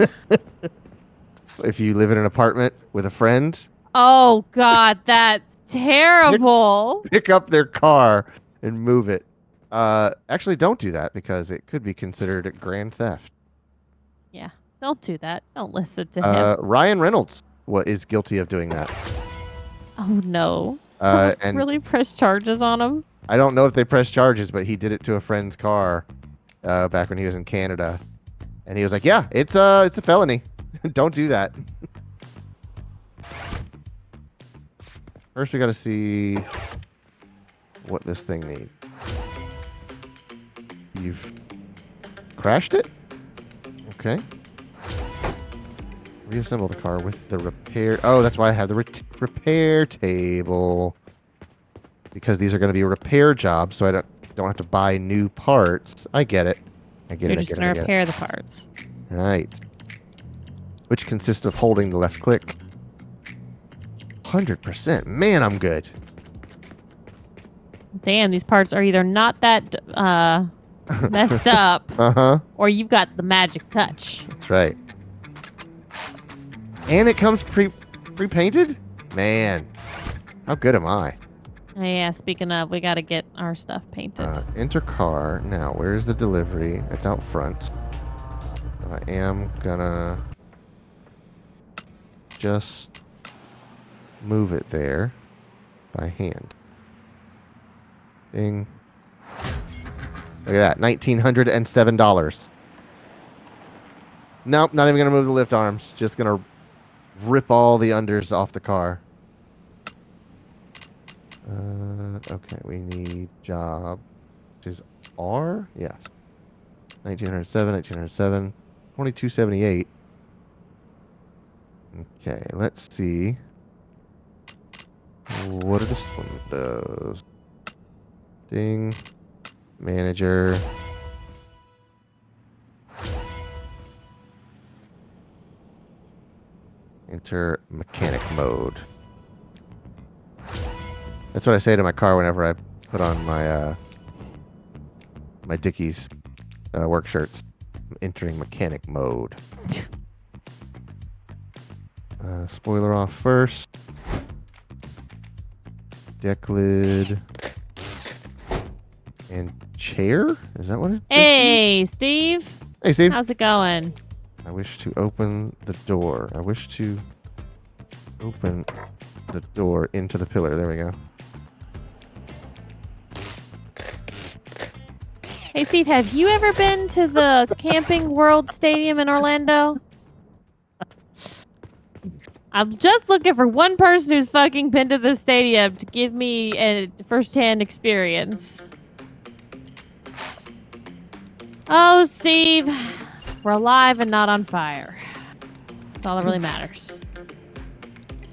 If you live in an apartment with a friend, Oh, God, that's terrible. pick up their car and move it. Actually, don't do that because it could be considered a grand theft. Yeah, don't do that. Don't listen to him. Ryan Reynolds is guilty of doing that. Oh, no. Someone and- really pressed charges on him? I don't know if they pressed charges, but he did it to a friend's car back when he was in Canada. And he was like, yeah, it's a felony. Don't do that. First, we got to see what this thing needs. You've crashed it? Okay. Reassemble the car with the repair... Oh, that's why I have the repair table. Because these are going to be repair jobs, so I don't have to buy new parts. I get it. You're just going to repair the parts. Right. Which consists of holding the left click. 100%. Man, I'm good. Damn, these parts are either not that messed up, Uh-huh. or you've got the magic touch. That's right. And it comes pre-painted? Man, how good am I? Oh, yeah, speaking of, we got to get our stuff painted. Enter car. Now, where's the delivery? It's out front. I am gonna just move it there by hand. Ding. Look at that, $1,907. Nope, not even gonna move the lift arms. Just gonna rip all the unders off the car. Okay, we need job, which is R? Yes. 1907, 2278. Okay, let's see what this one does. Ding. Manager. Enter mechanic mode. That's what I say to my car whenever I put on my my Dickies work shirts. I'm entering mechanic mode. Spoiler off first. Deck lid. And chair? Is that what it is? Hey, Steve. Hey, Steve. How's it going? I wish to open the door. I wish to open the door into the pillar. There we go. Hey, Steve, have you ever been to the Camping World Stadium in Orlando? I'm just looking for one person who's fucking been to the stadium to give me a first-hand experience. Oh, Steve, we're alive and not on fire. That's all that really matters.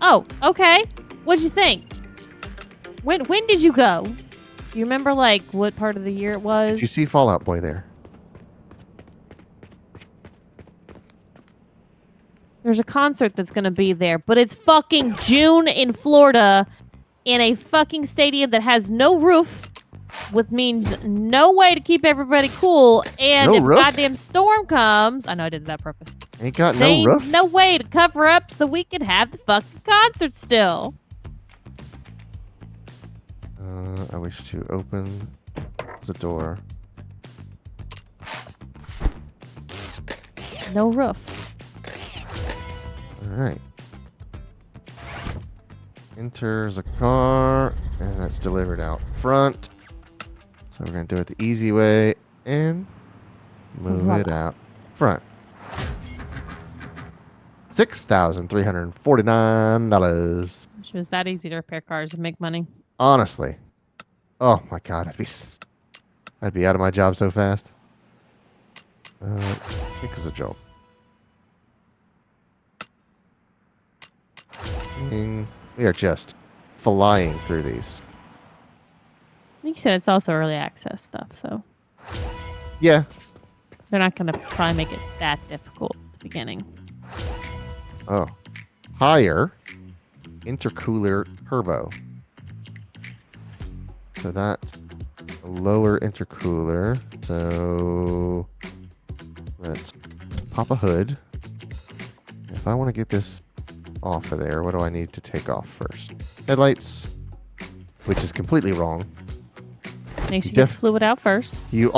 Oh, okay. What'd you think? When did you go? Do you remember, like, what part of the year it was? Did you see Fallout Boy there? There's a concert that's going to be there, but it's fucking June in Florida in a fucking stadium that has no roof, which means no way to keep everybody cool. And No if roof? goddamn storm comes, I know I did that on purpose. Ain't got There no ain't roof? no way to cover up so we can have the fucking concert still. I wish to open the door. No roof. Alright. Enters a car, and that's delivered out front. So we're going to do it the easy way and move it out front. $6,349. It was that easy to repair cars and make money. Honestly. Oh my god, I'd be out of my job so fast. I think it's a job. We are just flying through these. You said it's also early access stuff, so Yeah. they're not going to probably make it that difficult at the beginning. Oh. Higher intercooler turbo. So that's a lower intercooler. So let's pop a hood. If I want to get this off of there, what do I need to take off first? Headlights, which is completely wrong. Make sure you get the fluid out first. You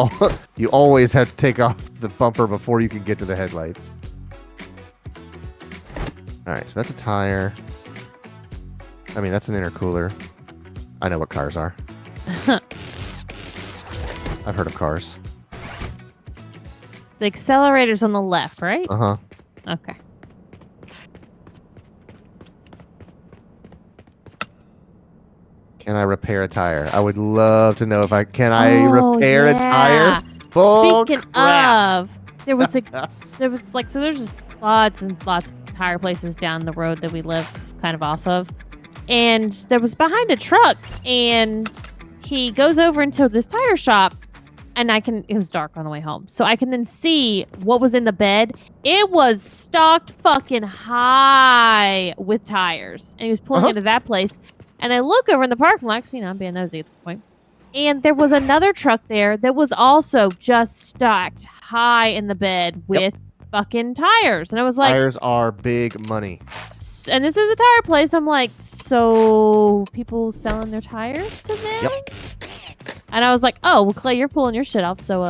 always have to take off the bumper before you can get to the headlights. All right, so that's a tire. I mean, that's an intercooler. I know what cars are. I've heard of cars. The accelerator's on the left, right? Uh-huh. Okay. Can I repair a tire? I would love to know if I can repair a tire. Bull Speaking crap. of, there's just lots and lots of tire places down the road that we live kind of off of. And there was behind a truck, and he goes over into this tire shop, and it was dark on the way home. So I can then see what was in the bed. It was stocked fucking high with tires. And he was pulling into that place. And I look over in the parking lot, 'cause, I'm being nosy at this point. And there was another truck there that was also just stacked high in the bed with fucking tires. And I was like, Tires are big money. and this is a tire place. I'm like, so people selling their tires to them? Yep. And I was like, oh, well, Clay, you're pulling your shit off. So,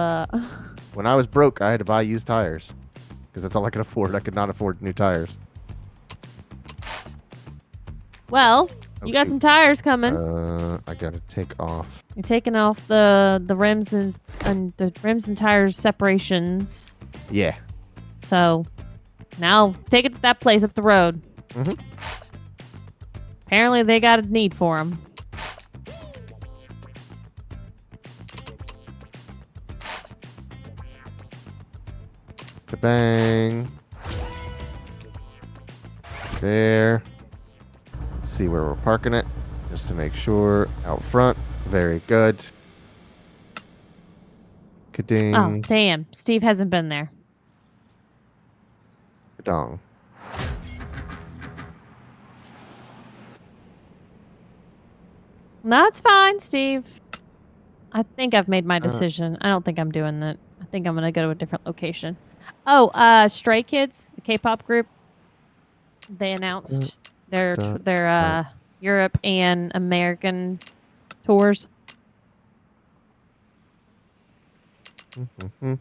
When I was broke, I had to buy used tires because that's all I could afford. I could not afford new tires. well, Oh, you got shoot. some tires coming. I gotta take off. You're taking off the rims and the rims and tires separations. Yeah. So now take it to that place up the road. Mhm. Apparently they got a need for them. Bang. There. Let's see where we're parking it, just to make sure. Out front. Very good. Ka-ding. Oh, damn. Steve hasn't been there. Dong. No, it's fine, Steve. I think I've made my decision. I don't think I'm doing it. I think I'm gonna go to a different location. Oh, Stray Kids, the K-pop group. They announced their Europe and American tours. Mm-hmm.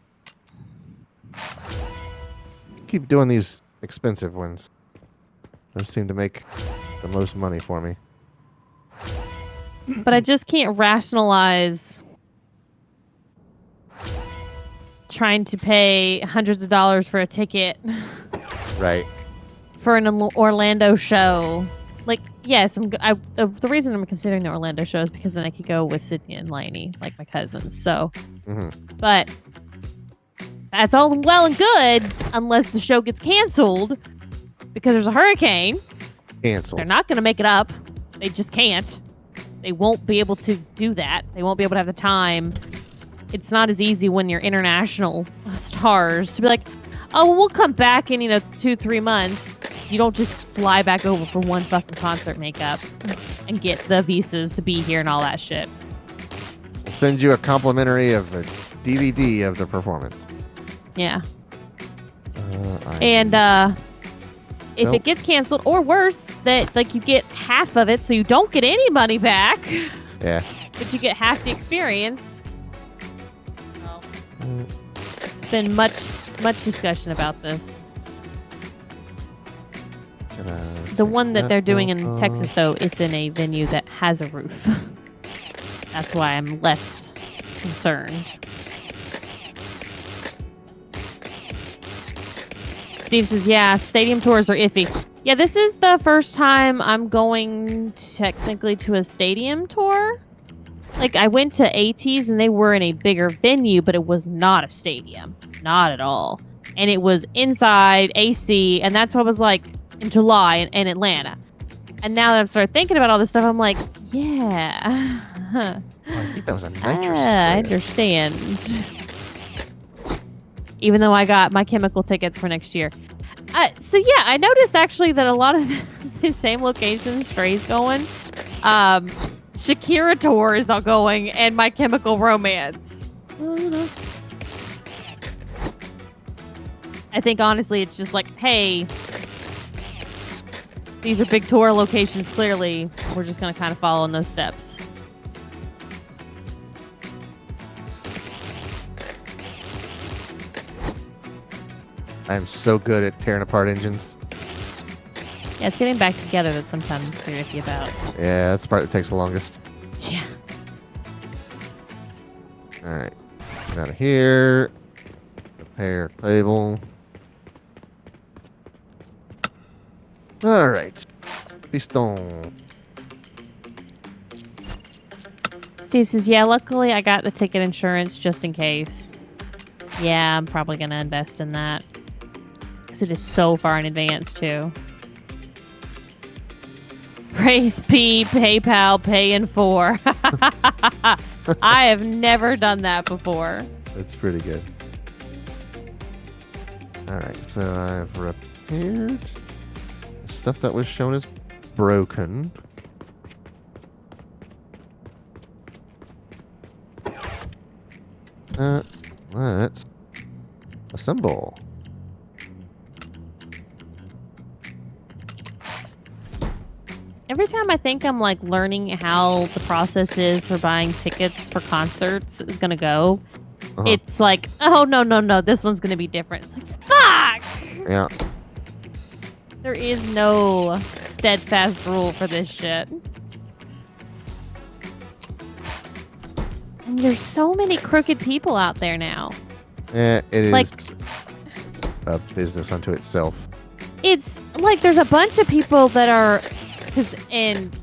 Keep doing these expensive ones. Those seem to make the most money for me. But I just can't rationalize trying to pay hundreds of dollars for a ticket Right. for an Orlando show. Like, yes, the reason I'm considering the Orlando show is because then I could go with Sydney and Lainey, like my cousins. So, but that's all well and good unless the show gets canceled because there's a hurricane. Canceled. They're not going to make it up. They just can't. They won't be able to do that. They won't be able to have the time. It's not as easy when you're international stars to be like, oh, well, we'll come back in, 2-3 months. You don't just fly back over for one fucking concert makeup and get the visas to be here and all that shit. We'll send you a complimentary of a DVD of the performance. Yeah. And if it gets canceled, or worse, that like you get half of it, so you don't get any money back. Yeah. But you get half the experience. It's been much discussion about this. The one that they're doing in Texas, though, it's in a venue that has a roof. That's why I'm less concerned. Steve says, yeah, stadium tours are iffy. Yeah, this is the first time I'm going technically to a stadium tour. Like, I went to AT's and they were in a bigger venue, but it was not a stadium. Not at all. And it was inside, AC, and that's what I was like in July in Atlanta. And now that I've started thinking about all this stuff, I'm like, yeah. I think that was a nitrous I understand. Even though I got My Chemical tickets for next year. So yeah, I noticed actually that a lot of the same locations Stray's going. Shakira tour is all going, and My Chemical Romance. I think honestly, it's just like, hey, these are big tour locations. Clearly, we're just gonna kind of follow in those steps. I'm so good at tearing apart engines. Yeah, it's getting back together that sometimes you're iffy about. Yeah, that's the part that takes the longest. Yeah. All right. Get out of here. Repair table. All right. Piston. Steve says, yeah, luckily I got the ticket insurance just in case. Yeah, I'm probably going to invest in that. Because it is so far in advance, too. Praise P, PayPal, Pay in 4. I have never done that before. That's pretty good. All right, so I've repaired stuff that was shown as broken. Let's assemble. Every time I think I'm like learning how the process is for buying tickets for concerts is gonna go, it's like, oh no, this one's gonna be different. It's like, fuck! Yeah. There is no steadfast rule for this shit. And there's so many crooked people out there now. It is like, a business unto itself. It's like there's a bunch of people that are, and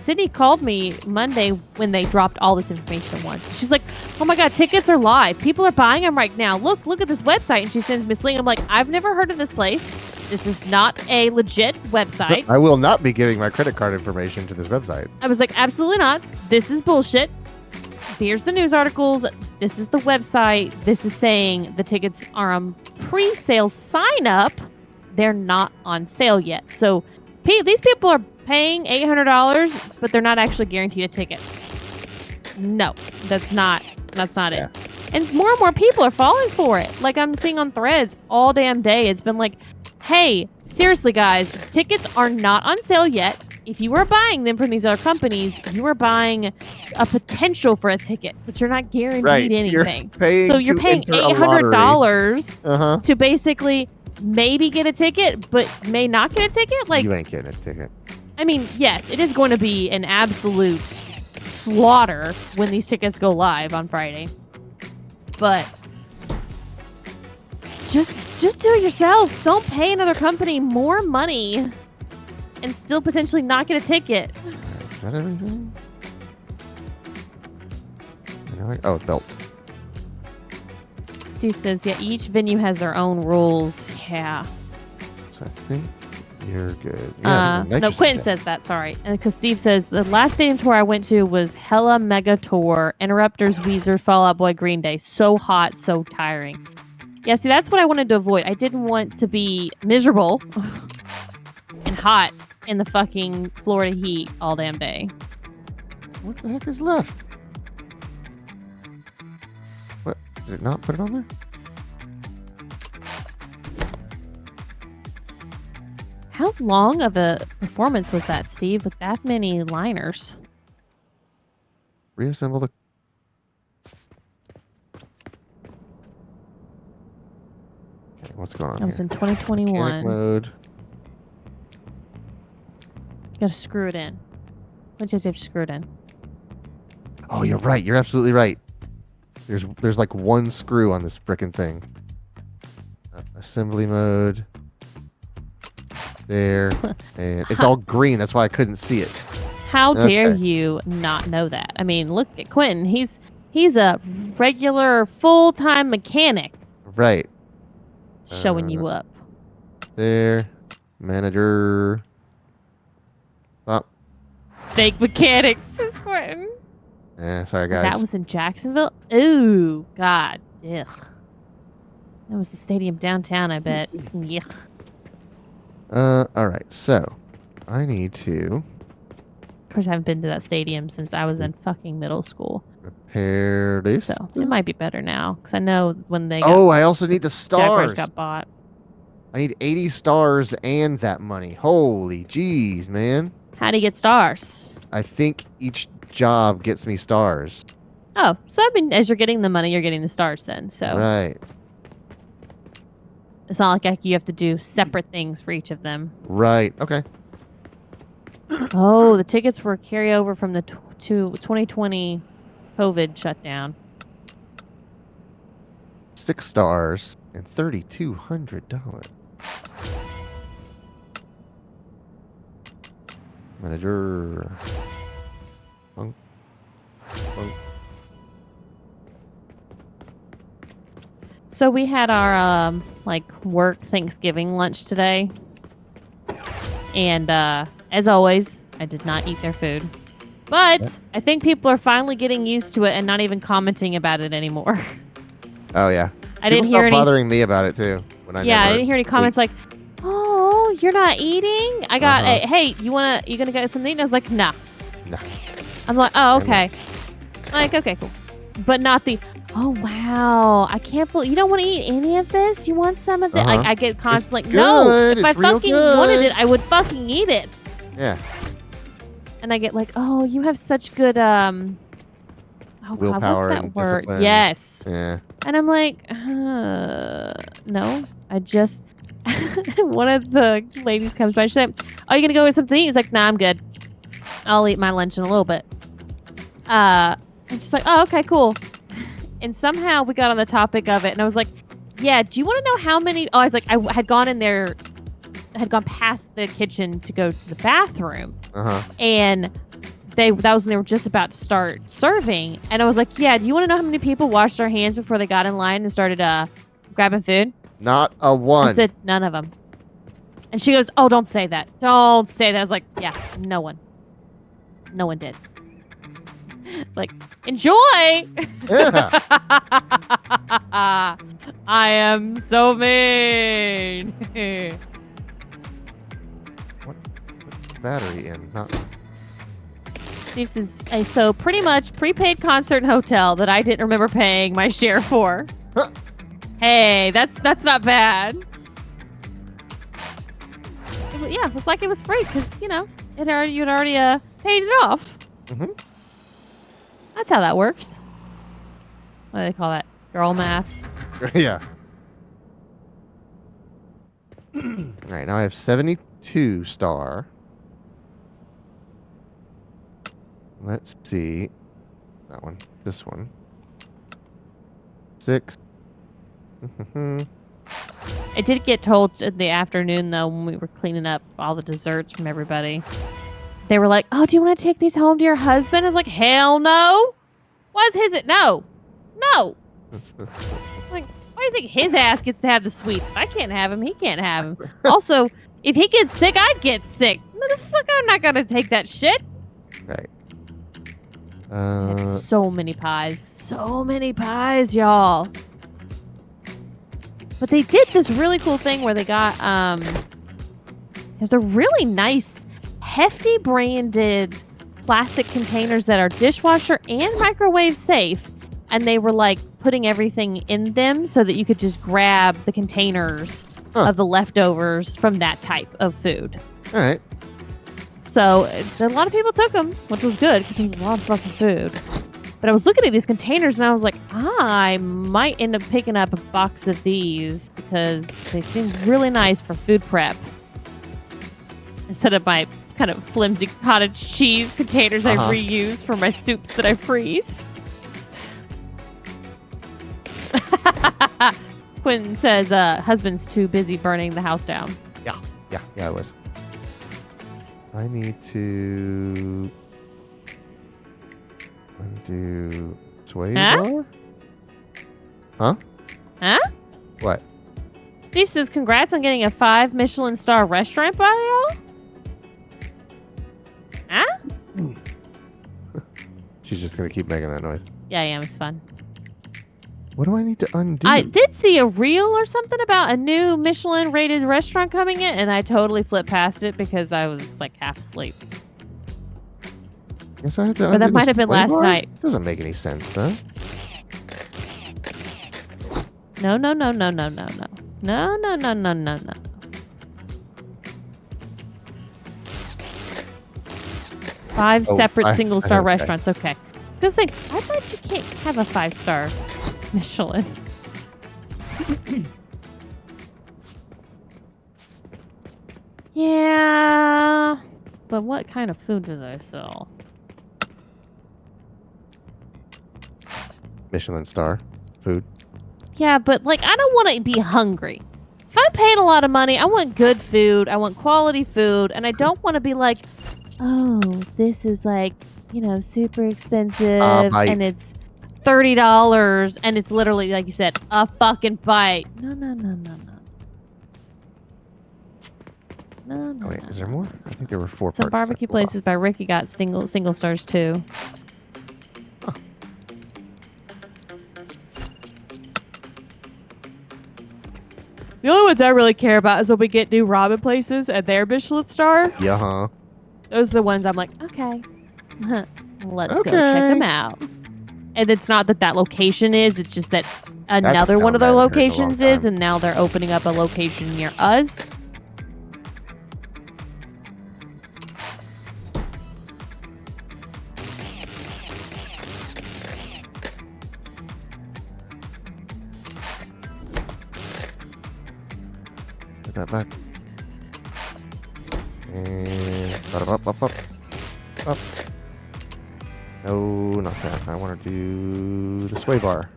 Sydney called me Monday when they dropped all this information at once. She's like, oh my God, tickets are live. People are buying them right now. Look at this website. And she sends me a link. I'm like, I've never heard of this place. This is not a legit website. I will not be giving my credit card information to this website. I was like, absolutely not. This is bullshit. Here's the news articles. This is the website. This is saying the tickets are on pre-sale sign up. They're not on sale yet. So these people are paying $800, but they're not actually guaranteed a ticket. No, that's not it. And more people are falling for it. Like I'm seeing on threads all damn day. It's been like, hey, seriously, guys, tickets are not on sale yet. If you are buying them from these other companies, you are buying a potential for a ticket, but you're not guaranteed Right. anything. You're You're paying enter a lottery. $800 to basically maybe get a ticket, but may not get a ticket. Like, You ain't getting a ticket. I mean, yes, it is going to be an absolute slaughter when these tickets go live on Friday. But just do it yourself. Don't pay another company more money and still potentially not get a ticket. Is that everything? Oh, belt. Steve says, yeah, each venue has their own rules. Yeah. So I think you're good. Yeah, No, Quentin says that, sorry. And because Steve says, the last stadium tour I went to was Hella Mega Tour, Interrupters, Weezer, Fall Out Boy, Green Day. So hot, so tiring. Yeah, see, that's what I wanted to avoid. I didn't want to be miserable and hot in the fucking Florida heat all damn day. What the heck is left? What? Did it not put it on there? How long of a performance was that, Steve, with that many liners? Reassemble the... Okay, what's going on That was here? in 2021. Mechanic mode. Gotta screw it in. What does you have to screw it in? Oh, you're right. You're absolutely right. There's like one screw on this frickin' thing. Assembly mode. There. And it's all green. That's why I couldn't see it. How dare Okay. you not know that? I mean, look at Quentin. He's a regular full-time mechanic Right. showing you up. There. Manager. Oh. Fake mechanics, says Quentin. Sorry, guys. That was in Jacksonville? Ooh, God. Ugh. That was the stadium downtown, I bet. Yeah. Alright. So, I need to Of course, I haven't been to that stadium since I was in fucking middle school. repair this. So it might be better now. Because I know when they Oh, I also need the Jaguars stars. got bought. I need 80 stars and that money. Holy jeez, man. How do you get stars? I think each job gets me stars. Oh, so I mean, as you're getting the money, you're getting the stars then. So Right. it's not like you have to do separate things for each of them. Right. Okay. Oh, the tickets were carryover from the 2020 COVID shutdown. 6 stars and $3,200. Manager. Bunk. Bunk. So we had our work Thanksgiving lunch today. And as always, I did not eat their food. But I think people are finally getting used to it and not even commenting about it anymore. Oh yeah. I didn't People hear stopped any bothering me about it too. When I Yeah, I never didn't hear any comments like, "Oh, you're not eating?" I got, Uh-huh. "Hey, you gonna get something?" And I was like, "Nah." Nah. I'm like, "Oh, okay." Like, okay, cool. But not the, "Oh, wow, I can't believe you don't want to eat any of this. You want some of this?" Uh-huh. Like, I get constantly like, It's "No, good. if I It's real fucking wanted good." it, I would fucking eat it." Yeah. And I get like, "Oh, you have such good oh God, Willpower what's and that word?" discipline. Yes. Yeah. And I'm like, no, I just, one of the ladies comes by, she's like, "Are you going to go get something to eat?" He's like, "Nah, I'm good. I'll eat my lunch in a little bit." And she's like, "Oh, okay, cool." And somehow we got on the topic of it, and I was like, "Yeah, do you want to know how many?" Oh, I was like, I had gone in there, I had gone past the kitchen to go to the bathroom, Uh-huh. and that was when they were just about to start serving. And I was like, "Yeah, do you want to know how many people washed their hands before they got in line and started grabbing food?" Not a one. I said, "None of them." And she goes, "Oh, don't say that. Don't say that." I was like, "Yeah, no one. No one did." It's like, enjoy. Yeah. I am so mean. Battery in. Not... Steve says, so pretty much prepaid concert and hotel that I didn't remember paying my share for. Huh. Hey, that's not bad. It was like it was free because, you'd already paid it off. Mm-hmm. That's how that works. What do they call that? Girl math. Yeah. All right, now I have 72 star. Let's see. That one. This one. 6. I did get told in the afternoon, though, when we were cleaning up all the desserts from everybody. They were like, oh, do you want to take these home to your husband? I was like, hell no. Why's his it? No. No. Like, why do you think his ass gets to have the sweets? If I can't have him, he can't have him. Also, if he gets sick, I get sick. Motherfucker, I'm not going to take that shit. Right. I had so many pies. So many pies, y'all. But they did this really cool thing where they got, there's a really nice, hefty branded plastic containers that are dishwasher and microwave safe. And they were like putting everything in them so that you could just grab the containers of the leftovers from that type of food. All right. So a lot of people took them, which was good because it was a lot of fucking food. But I was looking at these containers and I was like, I might end up picking up a box of these because they seem really nice for food prep. Instead of my kind of flimsy cottage cheese containers I reuse for my soups that I freeze. Quentin says husband's too busy burning the house down. Yeah, I was. I need to undo sway bar? Huh? Huh? What? Steve says, congrats on getting a 5 Michelin star restaurant by y'all. Huh? She's just going to keep making that noise. Yeah, I am. It's fun. What do I need to undo? I did see a reel or something about a new Michelin rated restaurant coming in, and I totally flipped past it because I was like half asleep. Guess I have to But that might have been last night. Doesn't make any sense, though. No. No. 5 separate single-star restaurants. Okay. Just saying, I thought you can't have a 5-star Michelin. Yeah. But what kind of food do they sell? Michelin star food. Yeah, but like I don't want to be hungry. If I paid a lot of money, I want good food. I want quality food, and I don't want to be like, oh, this is like, super expensive, and it's $30, and it's literally like you said, a fucking bite. No. Oh wait, is there more? I think there were 4 Some parts. barbecue places by Ricky got single stars too. Huh. The only ones I really care about is when we get new ramen places and their Michelin star. Yeah, huh? Those are the ones I'm like, okay, let's go check them out. And it's not that location is; it's just that another one of their locations is, and now they're opening up a location near us. Put that back. And up. No, not that. I want to do the sway bar.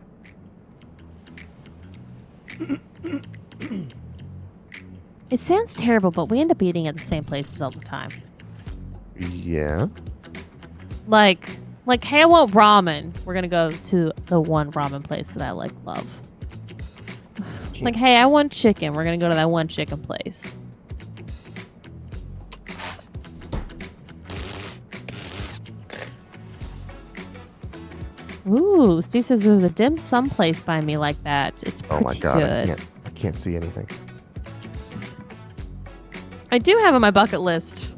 It sounds terrible, but we end up eating at the same places all the time. Yeah. Like, hey, I want ramen. We're gonna go to the one ramen place that I love. Like, hey, I want chicken. We're gonna go to that one chicken place. Ooh, Steve says there's a dim sum place by me like that. It's pretty Oh my god, good. I can't see anything. I do have on my bucket list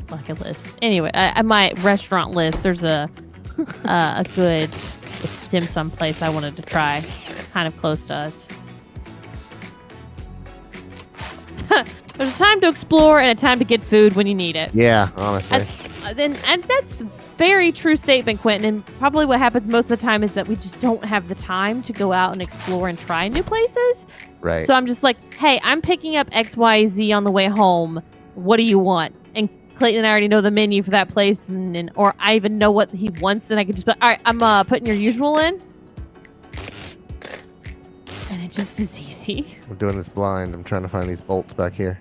bucket list. Anyway, my restaurant list. There's a good dim sum place I wanted to try, kind of close to us. There's a time to explore and a time to get food when you need it. Yeah, honestly. And that's very true statement, Quentin. And probably what happens most of the time is that we just don't have the time to go out and explore and try new places. Right. So I'm just like, hey, I'm picking up XYZ on the way home. What do you want? And Clayton and I already know the menu for that place, or I even know what he wants, and I could just be like, all right, I'm putting your usual in. And it just is easy. I'm doing this blind. I'm trying to find these bolts back here.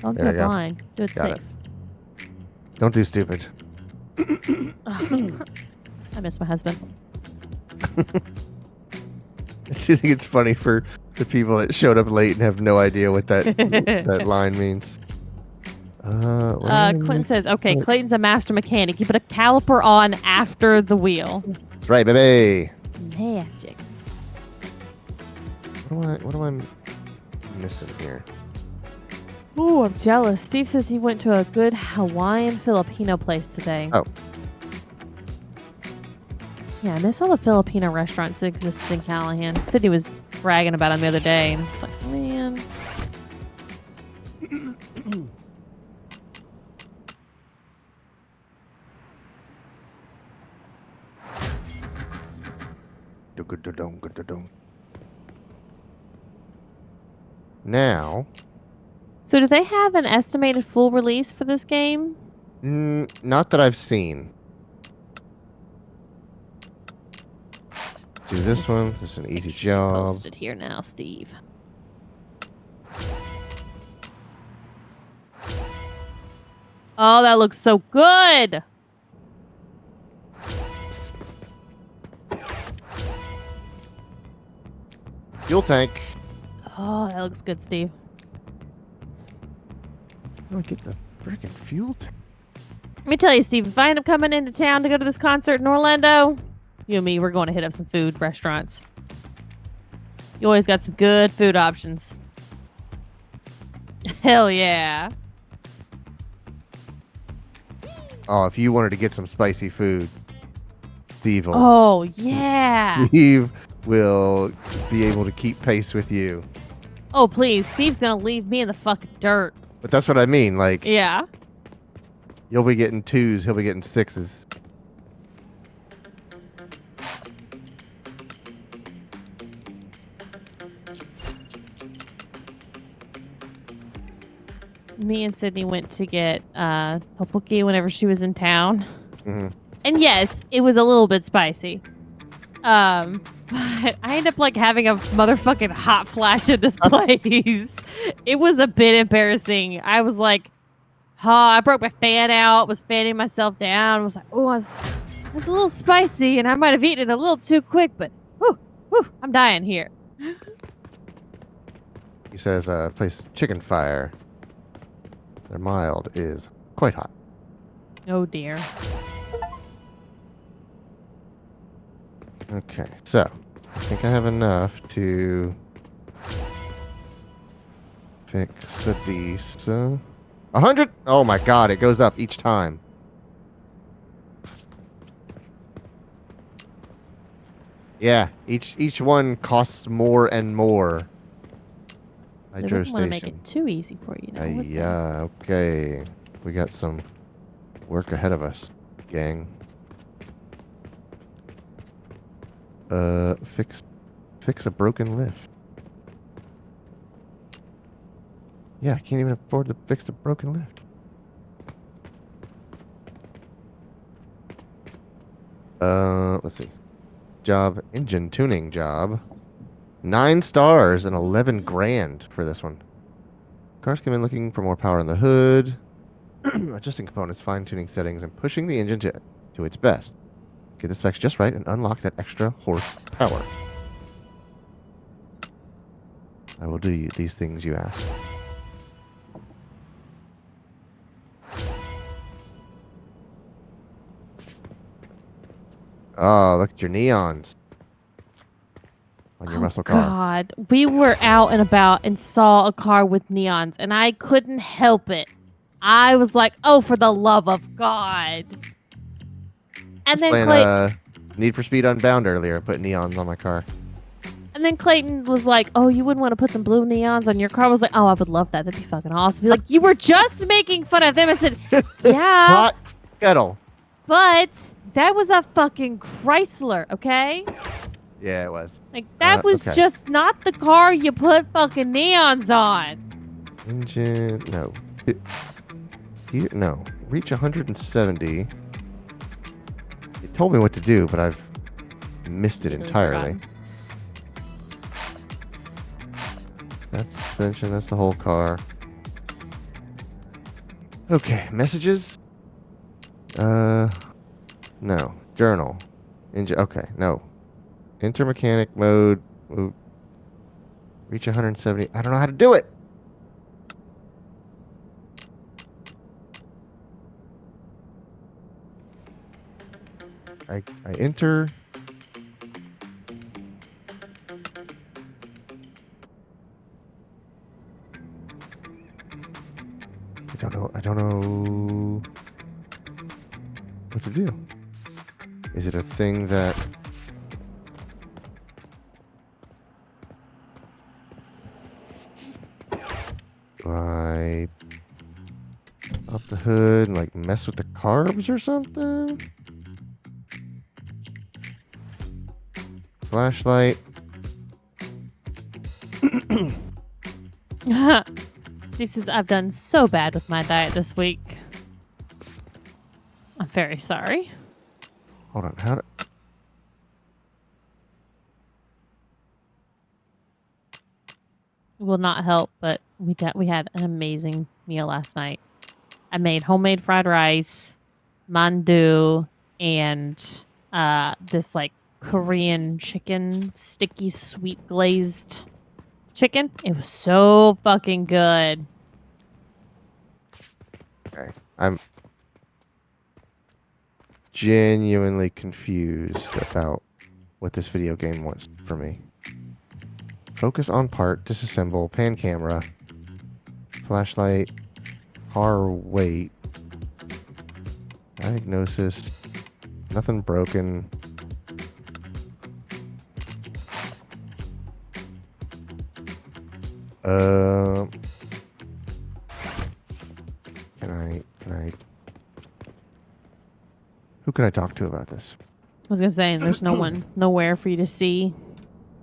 Don't There do we it go. blind. Do it Got safe. it. Don't do stupid. I miss my husband. I do think it's funny for the people that showed up late and have no idea what that line means. Quentin says, okay, Clayton's a master mechanic. You put a caliper on after the wheel. That's right, baby. Magic. What am I missing here? Ooh, I'm jealous. Steve says he went to a good Hawaiian Filipino place today. Oh. Yeah, I miss all the Filipino restaurants that existed in Callahan. Sydney was bragging about them the other day, and I'm just like, man. Now, So do they have an estimated full release for this game? not that I've seen. Do this one. This is an easy job. Post it here now, Steve. Oh, that looks so good. Fuel tank. Oh, that looks good, Steve. How do I get the freaking fuel tank? Let me tell you, Steve, if I end up coming into town to go to this concert in Orlando, you and me, we're going to hit up some food restaurants. You always got some good food options. Hell yeah. Oh, if you wanted to get some spicy food, Steve will, Oh, yeah. Steve will be able to keep pace with you. Oh, please. Steve's going to leave me in the fucking dirt. But that's what I mean. Like, Yeah. you'll be getting 2s, he'll be getting 6s. Me and Sydney went to get tteokbokki whenever she was in town. hmm And yes, it was a little bit spicy. But I ended up like having a motherfucking hot flash at this place. It was a bit embarrassing. I was like, I broke my fan out, was fanning myself down. I was like, oh, it's a little spicy, and I might have eaten it a little too quick, but whew, I'm dying here. He says, place chicken fire. They're mild is quite hot. Oh dear. Okay, so I think I have enough to fix these. 100? Oh my god, it goes up each time. Yeah, each one costs more and more. I Hydro don't want to make station. it too easy for you. Now, what the- Yeah, okay. We got some work ahead of us, gang. Fix a broken lift. Yeah, I can't even afford to fix a broken lift. Let's see. Job, engine tuning job. 9 stars and 11 grand for this one. Cars come in looking for more power in the hood. Adjusting components, fine-tuning settings, and pushing the engine to its best. Get the specs just right and unlock that extra horsepower. I will do these things you ask. Oh, look at your neons on your muscle car. God, we were out and about and saw a car with neons, and I couldn't help it. I was like, oh, for the love of God. And then Playing Need for Speed Unbound earlier. I put neons on my car. And then Clayton was like, oh, you wouldn't want to put some blue neons on your car? I was like, oh, I would love that. That'd be fucking awesome. Be like, you were just making fun of them. I said, yeah, Hot kettle. but that was a fucking Chrysler, okay? Yeah, it was. Like, that was okay. just not the car you put fucking neons on. Engine, no. Here, no. Reach 170. It told me what to do, but I've missed it entirely. That's suspension, that's the whole car. Okay, messages? No. Journal. Engine, okay, no. Enter mechanic mode. Move. Reach 170. I don't know how to do it. I enter. I don't know what to do. Is it a thing that do I up the hood and like mess with the carbs or something? Flashlight. She says, I've done so bad with my diet this week. I'm very sorry. Hold on. How do... It will not help, but we had an amazing meal last night. I made homemade fried rice, mandu, and this like Korean chicken, sticky sweet glazed chicken. It was so fucking good. Okay. I'm genuinely confused about what this video game wants for me. Focus on part, disassemble, pan camera, flashlight, car weight, diagnosis, nothing broken. Can I who can I talk to about this? I was gonna say, there's no one, nowhere for you to see.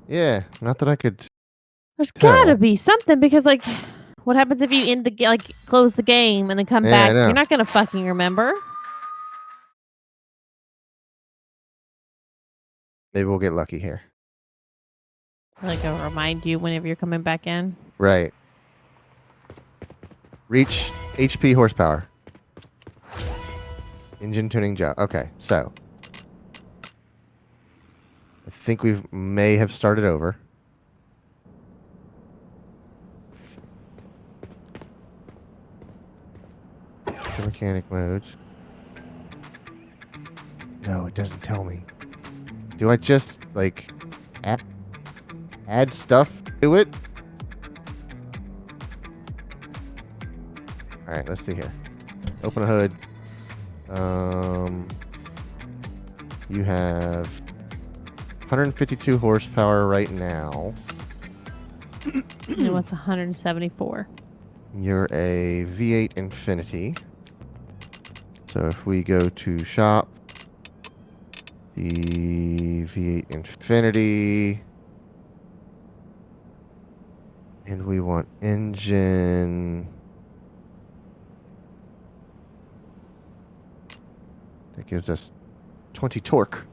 Yeah, not that I could. There's Hell. gotta be something because, like, what happens if you end the close the game and then come Yeah, I back? know. You're not gonna fucking remember. Maybe we'll get lucky here. Like, I'll remind you whenever you're coming back in. Right. Reach HP horsepower. Engine tuning job. Okay, so I think we may have started over. The mechanic mode. No, it doesn't tell me. Do I just like add stuff to it? All right, let's see here. Open a hood. You have 152 horsepower right now. And what's 174? You're a V8 Infinity. So if we go to shop, the V8 Infinity, and we want engine. That gives us 20 torque.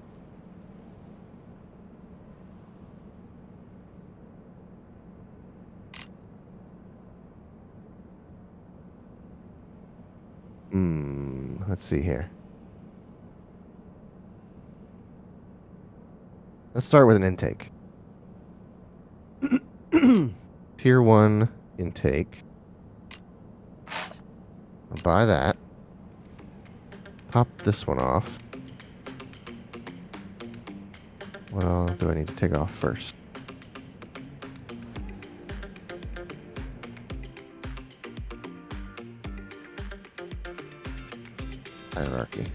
Let's see here. Let's start with an intake. Tier 1 intake. I'll buy that. Pop this one off. What all do I need to take off first? hierarchy.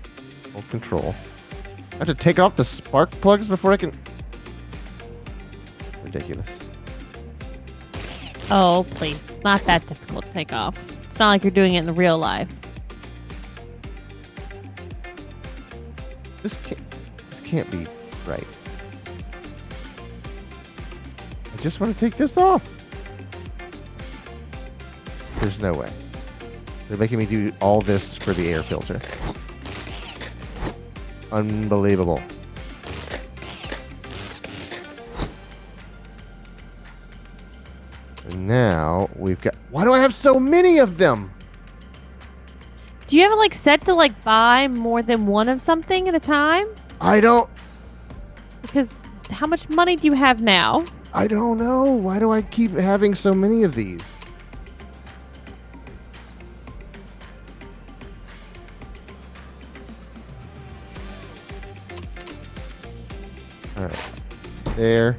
Hold control. I have to take off the spark plugs before I can... Ridiculous. Oh, please. It's not that difficult to take off. It's not like you're doing it in real life. This can't be right. I just want to take this off. There's no way. They're making me do all this for the air filter. Unbelievable. And now we've got... Why do I have so many of them? Do you have it like set to like buy more than one of something at a time? I don't How much money do you have now? I don't know. Why do I keep having so many of these? All right. There.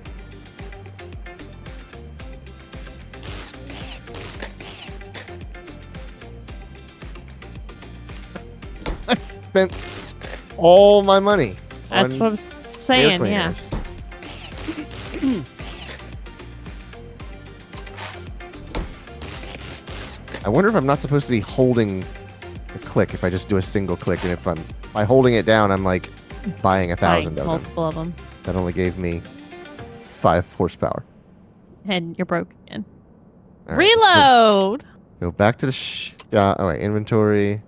I spent all my money. That's on what I'm saying, air yeah. cleaners. I wonder if I'm not supposed to be holding the click if I just do a single click, and if I'm by holding it down, I'm like buying 1,000 of them. Multiple of them. That only gave me 5 horsepower. And you're broke again. All right, Reload! Go back to the shop. Oh wait, inventory.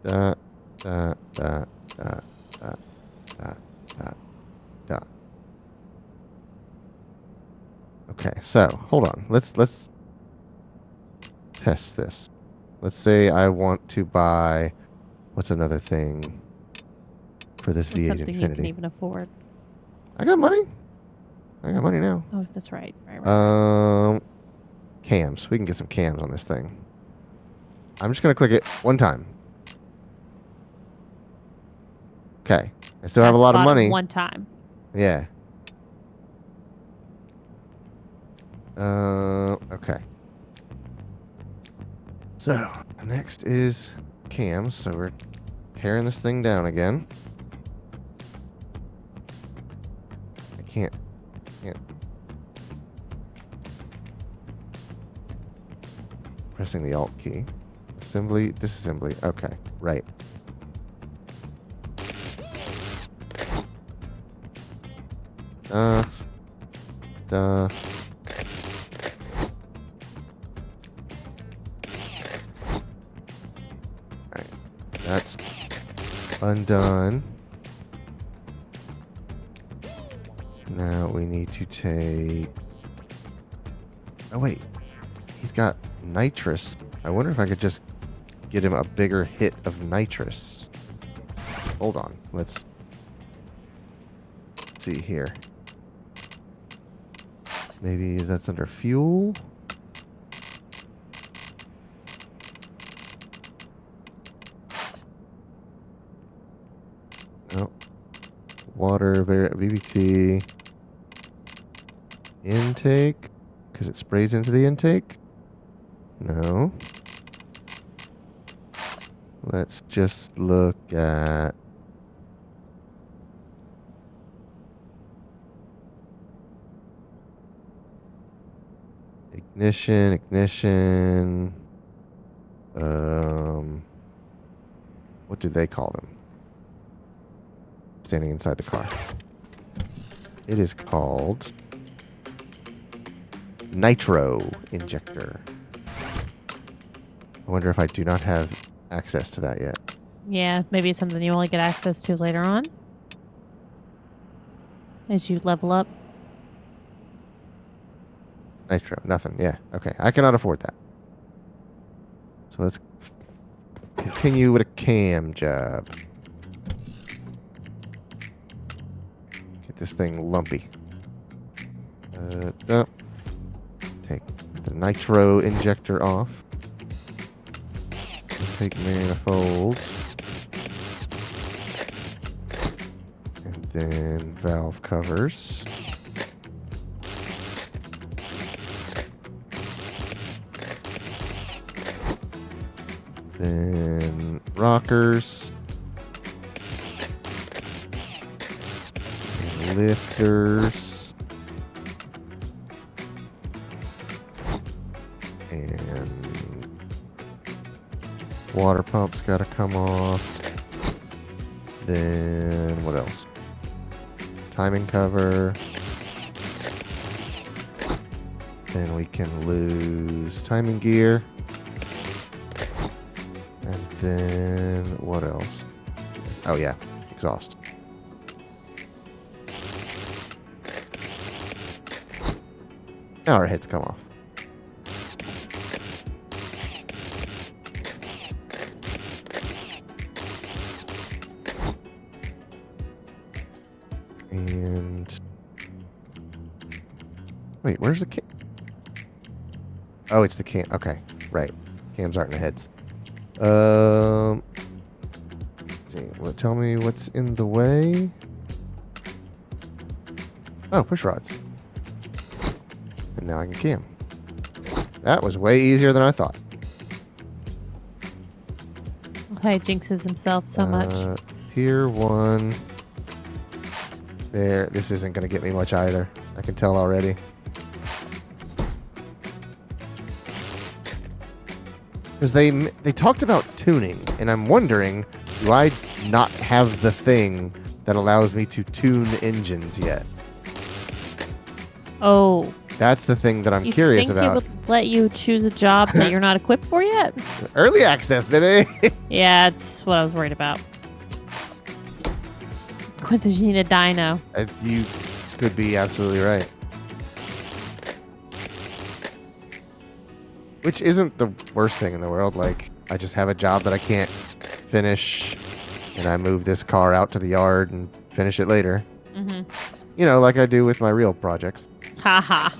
Da, da, da, da, da, da, da, da. Okay, so hold on. Let's test this. Let's say I want to buy. What's another thing for this What's V8 something you can Infinity? even afford. I got money. I got money now. Oh, that's right. Right. Cams. We can get some cams on this thing. I'm just gonna click it one time. Okay. I still have a lot of money. One time. Yeah. Okay. So, next is cams. So we're tearing this thing down again. I can't. Pressing the Alt key. Assembly, disassembly. Okay, right. Alright, that's undone. Now we need to take... Oh wait, he's got nitrous. I wonder if I could just get him a bigger hit of nitrous. Hold on, let's see here. Maybe that's under fuel. No. Water, VBT. Intake. Because it sprays into the intake. No. Let's just look at... Ignition. What do they call them? Standing inside the car. It is called nitro injector. I wonder if I do not have access to that yet. Yeah, maybe it's something you only get access to later on. As you level up. Nitro, nothing. Yeah, okay. I cannot afford that. So let's continue with a cam job. Get this thing lumpy. No. Take the nitro injector off. Take manifold. And then valve covers. Then rockers. And lifters. And water pump's got to come off. Then what else? Timing cover. Then we can lose timing gear. And then what else? Oh yeah, exhaust. Now our heads come off. And wait, where's the cam? Oh, it's the cam. Okay, right. Cams aren't in the heads. See, well, tell me what's in the way. Oh, push rods. And now I can cam. That was way easier than I thought. He jinxes himself so much. Tier 1. There. This isn't going to get me much either. I can tell already. Because they talked about tuning, and I'm wondering, do I not have the thing that allows me to tune engines yet? Oh. That's the thing that I'm You curious think about. it would let you choose a job that you're not equipped for yet? Early access, baby! Yeah, that's what I was worried about. Quinn says you need a dyno. You could be absolutely right. Which isn't the worst thing in the world. Like, I just have a job that I can't finish, and I move this car out to the yard and finish it later. Mm-hmm. You know, like I do with my real projects. Ha ha.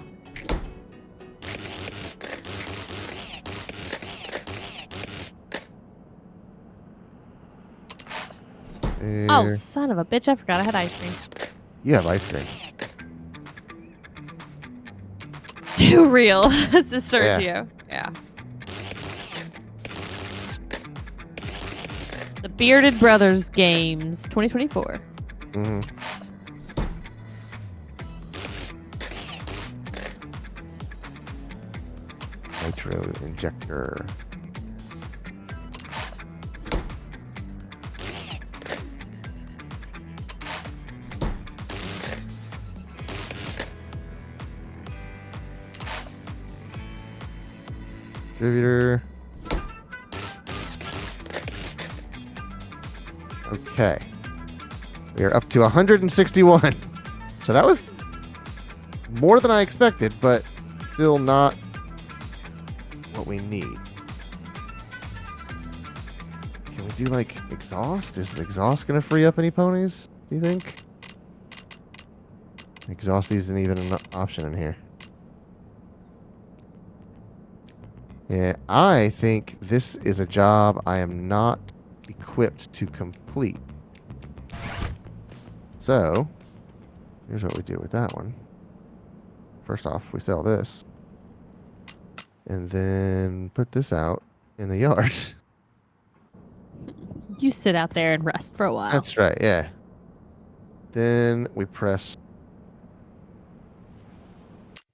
Oh, There. son of a bitch. I forgot I had ice cream. You have ice cream. Too real. This is Sergio. Yeah. The Bearded Brothers Games 2024. Mm-hmm. Nitro injector. Distributor. Okay. We are up to 161. So that was more than I expected, but still not what we need. Can we do like exhaust? Is exhaust going to free up any ponies, do you think? Exhaust isn't even an option in here. Yeah, I think this is a job I am not equipped to complete. So, here's what we do with that one. First off, we sell this. And then put this out in the yard. You sit out there and rest for a while. That's right, yeah. Then we press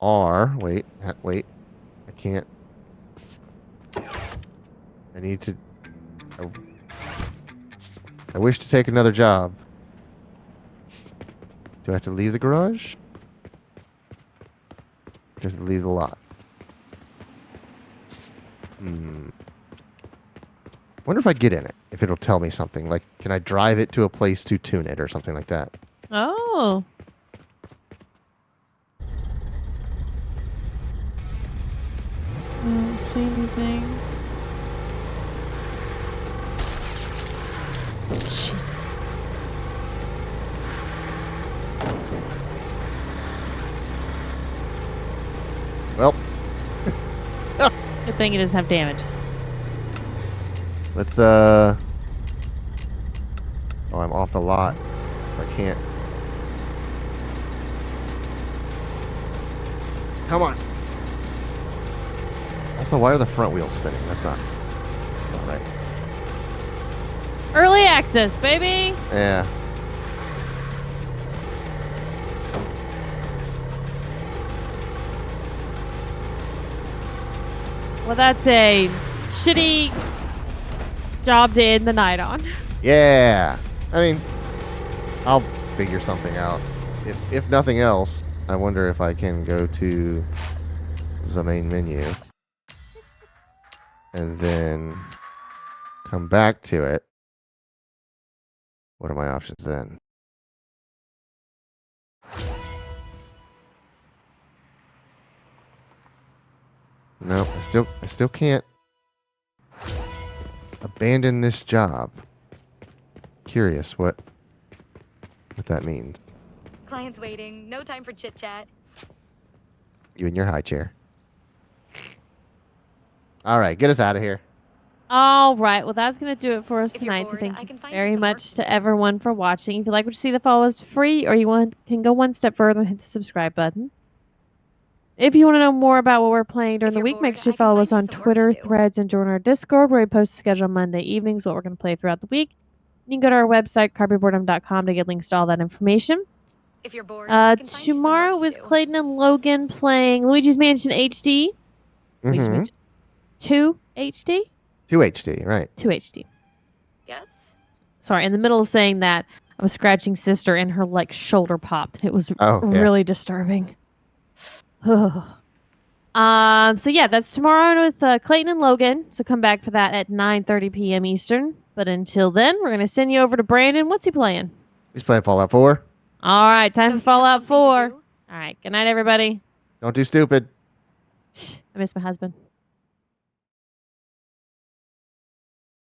R. Wait. I can't. I need to... I wish to take another job. Do I have to leave the garage? Do I have to leave the lot? Wonder if I get in it, if it'll tell me something. Like, can I drive it to a place to tune it or something like that? Oh. I don't see anything. Jeez. Well, Good thing it doesn't have damages. let's, oh, I'm off the lot. I can't. Come on. Also, why are the front wheels spinning? That's not Right. Early access, baby. Yeah. Well, that's a shitty job to end the night on. Yeah. I mean, I'll figure something out. If nothing else, I wonder if I can go to the main menu and then come back to it. What are my options then? No, I still can't abandon this job. Curious what that means. Client's waiting. No time for chit chat. You in your high chair. All right, get us out of here. All right. Well, that's going to do it for us If you're tonight. So bored, thank I you can find you very some work much to to do. everyone for watching. If you like what you see, the follow is free, or can go one step further and hit the subscribe button. If you want to know more about what we're playing during If the you're week, make bored, sure you I can follow find us you on some work Twitter, to do. Threads, and join our Discord, where we post a schedule on Monday evenings what we're going to play throughout the week. You can go to our website, carbyboredom.com, to get links to all that information. If you're bored, I can find you some Tomorrow work to is do. Clayton and Logan playing Luigi's Mansion HD. Luigi's Mm-hmm. Mansion 2 HD? 2 HD, right. 2 HD. Yes? Sorry, in the middle of saying that, I was scratching sister and her like shoulder popped. It was Oh, yeah. really disturbing. So yeah, that's tomorrow with Clayton and Logan. So come back for that at 9:30 p.m. Eastern. But until then, we're gonna send you over to Brandon. What's he playing? He's playing Fallout 4. All right, time Don't for you have Fallout something to 4. do? All right, good night, everybody. Don't do stupid. I miss my husband.